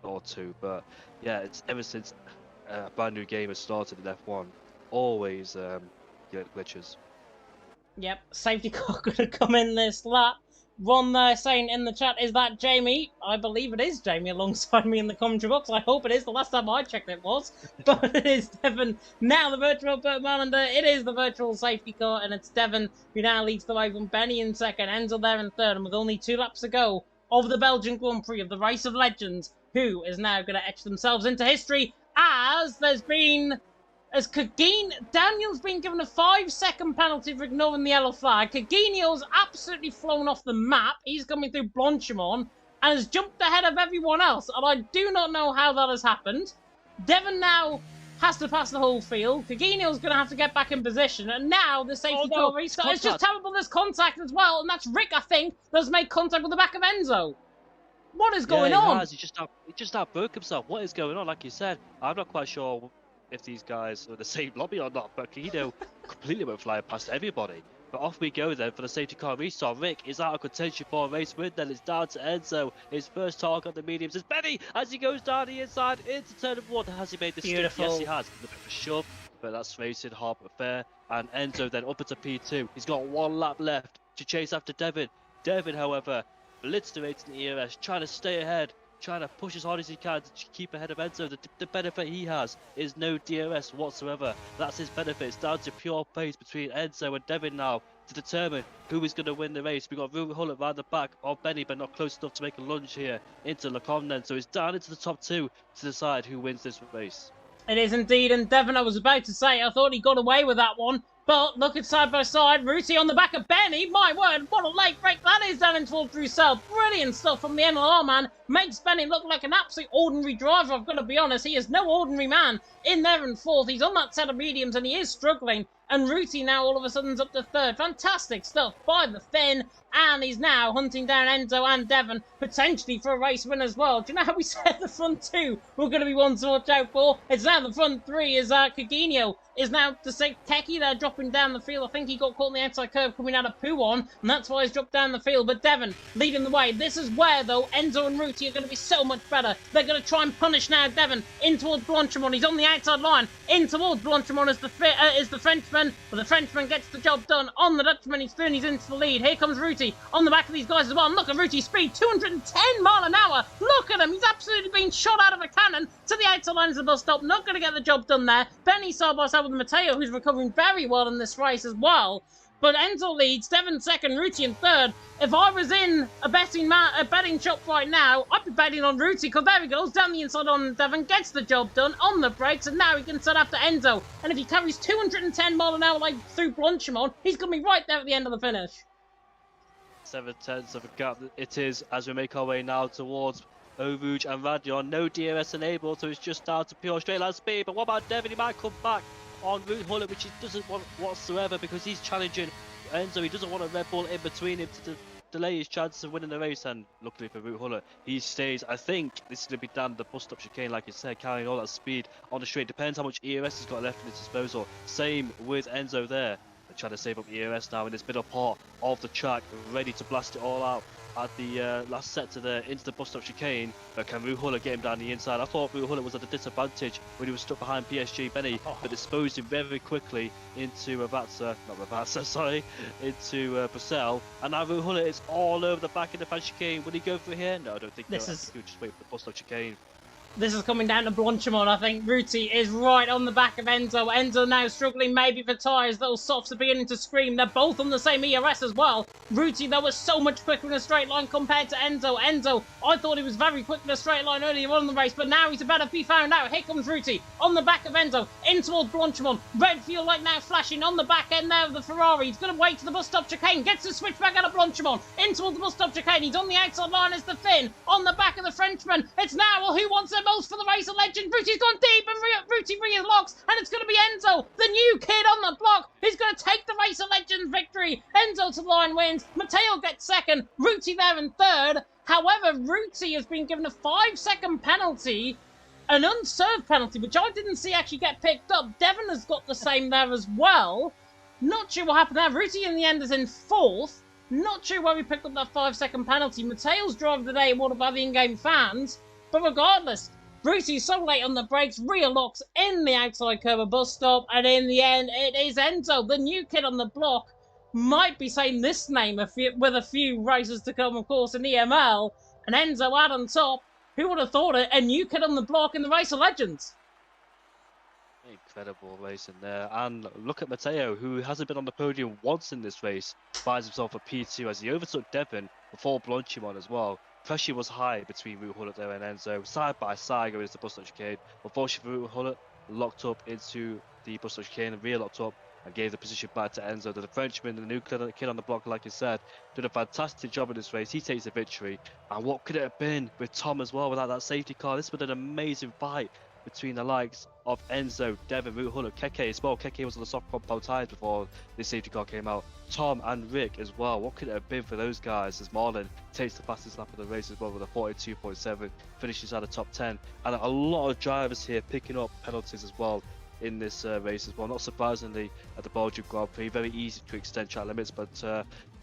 or two. But yeah, it's ever since a brand new game has started in F1, always glitches. Yep, safety car could have come in this lap. Ron there saying in the chat, is that Jamie? I believe it is Jamie alongside me in the commentary box. I hope it is. The last time I checked it was. But it is Devon, now the virtual Bertman, and it is the virtual safety car, and it's Devon who now leads the way from Benny in second, Enzo there in third, and with only 2 laps to go of the Belgian Grand Prix of the Race of Legends, who is now going to etch themselves into history as Daniel's been given a 5-second penalty for ignoring the yellow flag. Caginio's absolutely flown off the map. He's coming through Blanchimont and has jumped ahead of everyone else. And I do not know how that has happened. Devon now has to pass the whole field. Caginio's going to have to get back in position. And now the safety car restart. It's just terrible. There's contact as well. And that's Rick, I think, that's made contact with the back of Enzo. What is going on? He just outbroke himself. What is going on? Like you said, I'm not quite sure if these guys are the same lobby or not, but Caginio completely went flying past everybody. But off we go then for the safety car restart. Rick is out of contention for a race win. Then it's down to Enzo. His first target on the mediums is Benny as he goes down the inside into turn of 1. Has he made the stick? Yes, he has. A bit of a shove, but that's racing hard but fair. And Enzo then up into P2. He's got 1 lap left to chase after Devon. Devon, however, blitzerating the ERS, trying to stay ahead, trying to push as hard as he can to keep ahead of Enzo. The benefit he has is no DRS whatsoever. That's his benefit. It's down to pure pace between Enzo and Devon now to determine who is going to win the race. We've got Ruben Hullett around the back of Benny, but not close enough to make a lunge here into Lecombe then. So it's down into the top 2 to decide who wins this race. It is indeed, and Devon, I was about to say, I thought he got away with that one. But look at side by side, Ruti on the back of Benny. My word, what a late break that is down in towards Bruxelles. Brilliant stuff from the NLR man. Makes Benny look like an absolute ordinary driver, I've got to be honest. He is no ordinary man in there in 4th. He's on that set of mediums and he is struggling. And Ruti now all of a sudden's up to 3rd. Fantastic stuff by the Finn. And he's now hunting down Enzo and Devon, potentially for a race win as well. Do you know how we said the front 2 were going to be ones to watch out for? It's now the front 3 is Caginio is now to say Techie there dropping down the field. I think he got caught in the outside curve coming out of Pouon, and that's why he's dropped down the field. But Devon leading the way. This is where, though, Enzo and Ruti are going to be so much better. They're going to try and punish now Devon in towards Blanchimont. He's on the outside line. In towards Blanchimont is the Frenchman, but the Frenchman gets the job done on the Dutchman. He's into the lead. Here comes Ruti on the back of these guys as well. And look at Ruti's speed, 210 mile an hour. Look at him. He's absolutely been shot out of a cannon to the outside line of the bus stop. Not going to get the job done there. Benny side by side with Matteo, who's recovering very well in this race as well. But Enzo leads, Devon 2nd, Ruti in 3rd. If I was in a betting shop right now, I'd be betting on Ruti, because there he goes, down the inside on Devon, gets the job done on the brakes, and now he can set after Enzo. And if he carries 210 mile an hour like through Blanchimont, he's going to be right there at the end of the finish. 7/10 of a gap it is as we make our way now towards Oruge and Radion. No DRS enabled, so it's just down to pure straight line speed. But what about Devon? He might come back on Ruben Hullett, which he doesn't want whatsoever, because he's challenging Enzo. He doesn't want a Red Bull in between him to delay his chances of winning the race. And luckily for Ruben Hullett, he stays. I think this is going to be down the bus stop chicane, like you said, carrying all that speed on the straight. Depends how much ERS he's got left in his disposal. Same with Enzo there. They're trying to save up ERS now in this middle part of the track, ready to blast it all out at the last sector there into the bus stop chicane. But can Ruben Hullett get him down the inside? I thought Ruben Hullett was at a disadvantage when he was stuck behind PSG Benny, but disposed him very quickly into into Bruxelles. And now Ruben Hullett is all over the back of the fan chicane. Will he go through here? No, I don't think so. He'll just wait for the bus stop chicane. This is coming down to Blanchimont, I think. Ruti is right on the back of Enzo. Enzo now struggling maybe for tyres. Those softs are beginning to scream. They're both on the same ERS as well. Ruti, though, was so much quicker in a straight line compared to Enzo. Enzo, I thought he was very quick in a straight line earlier on in the race, but now he's about to be found out. Here comes Ruti on the back of Enzo, in towards Blanchimont. Red fuel light now flashing on the back end there of the Ferrari. He's going to wait to the bus stop chicane. Gets the switch back out of Blanchimont. In towards the bus stop chicane. He's on the outside line as the Finn. On the back of the Frenchman. It's now, well, who wants it most for the race of legend? Ruti's gone deep and Ruti relocks, and it's going to be Enzo, the new kid on the block, who's going to take the race of legends victory. Enzo to the line wins. Matteo gets second. Ruti there in third. However, Ruti has been given a 5-second penalty, an unserved penalty, which I didn't see actually get picked up. Devon has got the same there as well. Not sure what happened there. Ruti in the end is in fourth. Not sure why we picked up that 5-second penalty. Mateo's drive of the day awarded by the in-game fans. But regardless, Ruti's so late on the brakes, rear locks in the outside curve of bus stop, and in the end, it is Enzo, the new kid on the block. Might be saying this name with a few races to come, of course, in EML. And Enzo out on top. Who would have thought it? A new kid on the block in the race of legends. Incredible racing there. And look at Matteo, who hasn't been on the podium once in this race. Finds himself a P2 as he overtook Devon before Blanchimont as well. Pressure was high between Root Hullet there and Enzo, side by side going into the bus stop chicane. Unfortunately, Root Hullet locked up into the bus stop chicane, rear locked up, and gave the position back to Enzo. The Frenchman, the new kid on the block, like you said, did a fantastic job in this race. He takes the victory. And what could it have been with Tom as well without that safety car? This would have been an amazing fight between the likes of Enzo, Devon, Root Hullet, Keke as well. Keke was on the soft compound tyres before this safety car came out. Tom and Rick as well. What could it have been for those guys as Marlon takes the fastest lap of the race as well with a 42.7, finishes out of top 10. And a lot of drivers here picking up penalties as well in this race as well. Not surprisingly, at the Belgian Grand Prix, very easy to extend track limits, but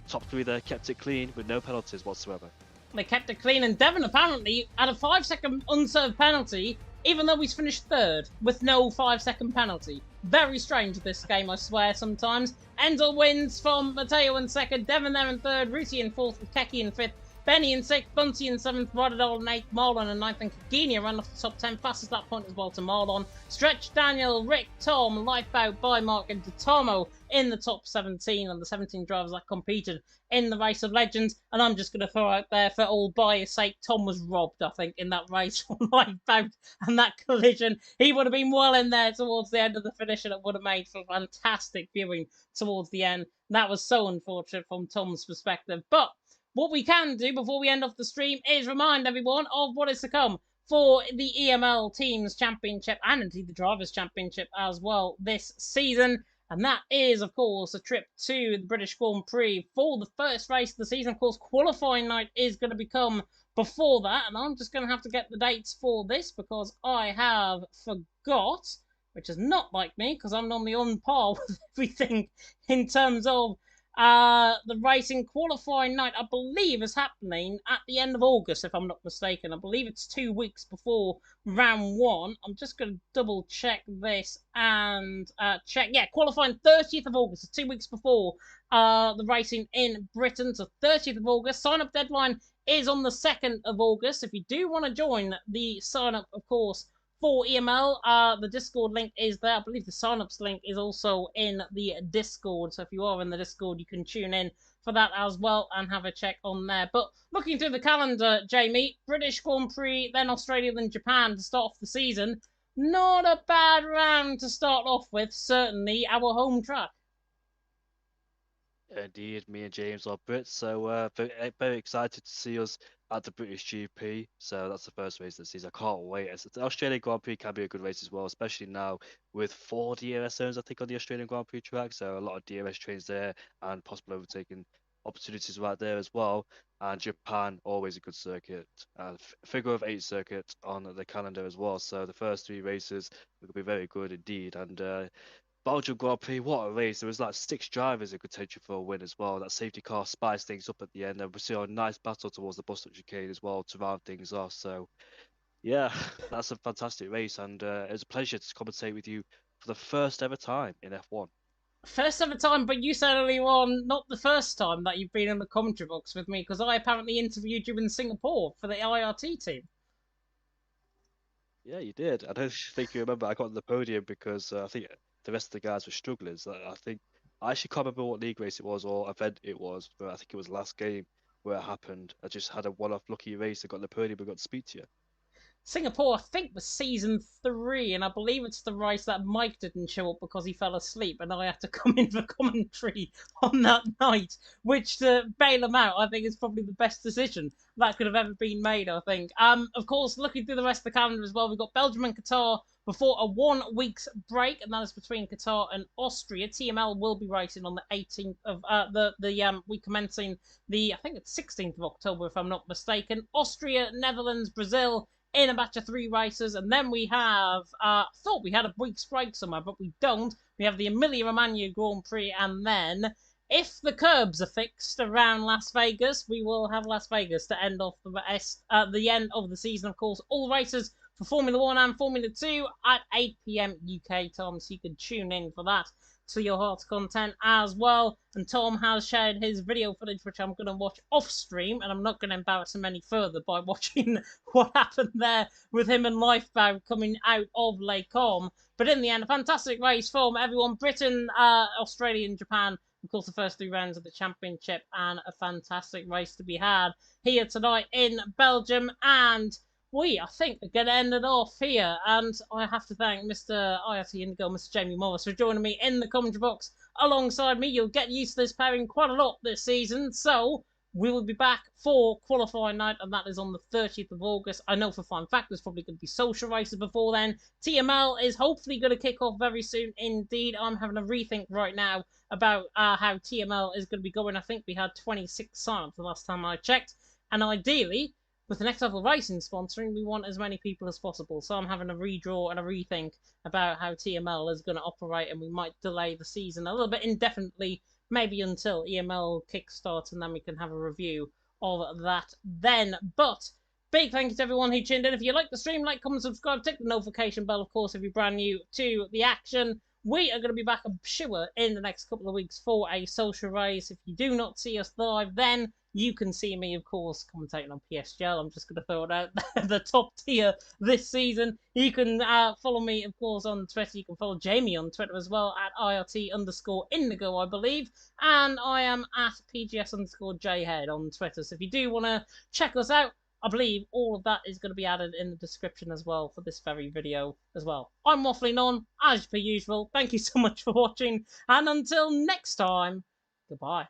top three there kept it clean with no penalties whatsoever. They kept it clean, and Devon apparently had a 5-second unserved penalty, even though he's finished third with no 5-second penalty. Very strange this game, I swear, sometimes. Enzo wins from Matteo in second, Devon there in third, Ruti in fourth, with Keke in fifth, Benny in sixth, Bunty in seventh, Rodadol in eighth, Marlon in ninth, and Kagini ran off the top 10, fastest that point as well to Marlon. Stretch, Daniel, Rick, Tom, Lifeboat, Bymark, and Tomo in the top 17, and the 17 drivers that competed in the race of legends. And I'm just going to throw out there, for all bias sake, Tom was robbed, I think, in that race from Lifeboat and that collision. He would have been well in there towards the end of the finish, and it would have made for fantastic viewing towards the end. That was so unfortunate from Tom's perspective. But what we can do before we end off the stream is remind everyone of what is to come for the EML Teams Championship and indeed the Drivers' Championship as well this season. And that is, of course, a trip to the British Grand Prix for the first race of the season. Of course, qualifying night is going to become before that. And I'm just going to have to get the dates for this because I have forgot, which is not like me because I'm normally on par with everything in terms of the racing. Qualifying night, I believe, is happening at the end of August, if I'm not mistaken. I believe it's 2 weeks before round one. I'm just going to double check this and check. Yeah, qualifying 30th of August, so 2 weeks before the racing in Britain. So 30th of August. Sign-up deadline is on the 2nd of August. If you do want to join the sign-up, of course, for EML, the Discord link is there. I believe the sign-ups link is also in the Discord. So if you are in the Discord, you can tune in for that as well and have a check on there. But looking through the calendar, Jamie, British Grand Prix, then Australia, then Japan to start off the season. Not a bad round to start off with, certainly our home track. Indeed, me and James are Brits, so very excited to see us at the British GP. So that's the first race of the season. I can't wait. The Australian Grand Prix can be a good race as well, especially now with 4 DRS zones, I think, on the Australian Grand Prix track. So a lot of DRS trains there and possible overtaking opportunities right there as well. And Japan, always a good circuit. Figure of 8 circuit on the calendar as well. So the first 3 races will be very good indeed. And Belgian Grand Prix, what a race. There was like 6 drivers in contention for a win as well. That safety car spiced things up at the end. And we saw a nice battle towards the bus stop chicane as well to round things off. So, yeah, that's a fantastic race. And it was a pleasure to commentate with you for the first ever time in F1. First ever time, but you said earlier on, not the first time that you've been in the commentary box with me, because I apparently interviewed you in Singapore for the IRT team. Yeah, you did. I don't think you remember I got on the podium because I think the rest of the guys were strugglers. I think I actually can't remember what league race it was or event it was, but I think it was the last game where it happened. I just had a one-off lucky race. I got on the podium and got to speak to you. Singapore, I think, was season 3, and I believe it's the race that Mike didn't show up because he fell asleep, and I had to come in for commentary on that night, which to bail him out, I think is probably the best decision that could have ever been made, I think. Of course, looking through the rest of the calendar as well, we've got Belgium and Qatar before a 1 week's break, and that is between Qatar and Austria. TML will be racing on the 18th of the week commencing the, I think it's 16th of October, if I'm not mistaken. Austria, Netherlands, Brazil, in a batch of 3 races, and then we have, thought we had a week's break somewhere, but we don't. We have the Emilia-Romagna Grand Prix, and then, if the curbs are fixed around Las Vegas, we will have Las Vegas to end off the end of the season. Of course, all races for Formula 1 and Formula 2 at 8 p.m. UK time, so you can tune in for that to your heart's content as well. And Tom has shared his video footage, which I'm going to watch off stream, and I'm not going to embarrass him any further by watching what happened there with him and Lifebound coming out of Lake Comme. But in the end, a fantastic race from everyone. Britain, Australia, and Japan. Of course, the first 3 rounds of the championship, and a fantastic race to be had here tonight in Belgium. And we, I think, are going to end it off here. And I have to thank Mr. IRT Indigo, Mr. Jamie Morris, for joining me in the commentary box alongside me. You'll get used to this pairing quite a lot this season. So we will be back for qualifying night, and that is on the 30th of August. I know for a fine fact there's probably going to be social races before then. TML is hopefully going to kick off very soon indeed. I'm having a rethink right now about how TML is going to be going. I think we had 26 sign-ups the last time I checked, and ideally, with the Next Level Racing sponsoring, we want as many people as possible. So I'm having a redraw and a rethink about how TML is going to operate, and we might delay the season a little bit indefinitely, maybe until EML kickstarts, and then we can have a review of that then. But big thank you to everyone who tuned in. If you like the stream, like, comment, subscribe, tick the notification bell, of course, if you're brand new to the action. We are going to be back, I'm sure, in the next couple of weeks for a social race. If you do not see us live, then you can see me, of course, commentating on PSGL. I'm just going to throw it out the top tier this season. You can follow me, of course, on Twitter. You can follow Jamie on Twitter as well, at IRT_Indigo, I believe. And I am at PGS_Jhead on Twitter. So if you do want to check us out, I believe all of that is going to be added in the description as well for this very video as well. I'm waffling on, as per usual. Thank you so much for watching, and until next time, goodbye.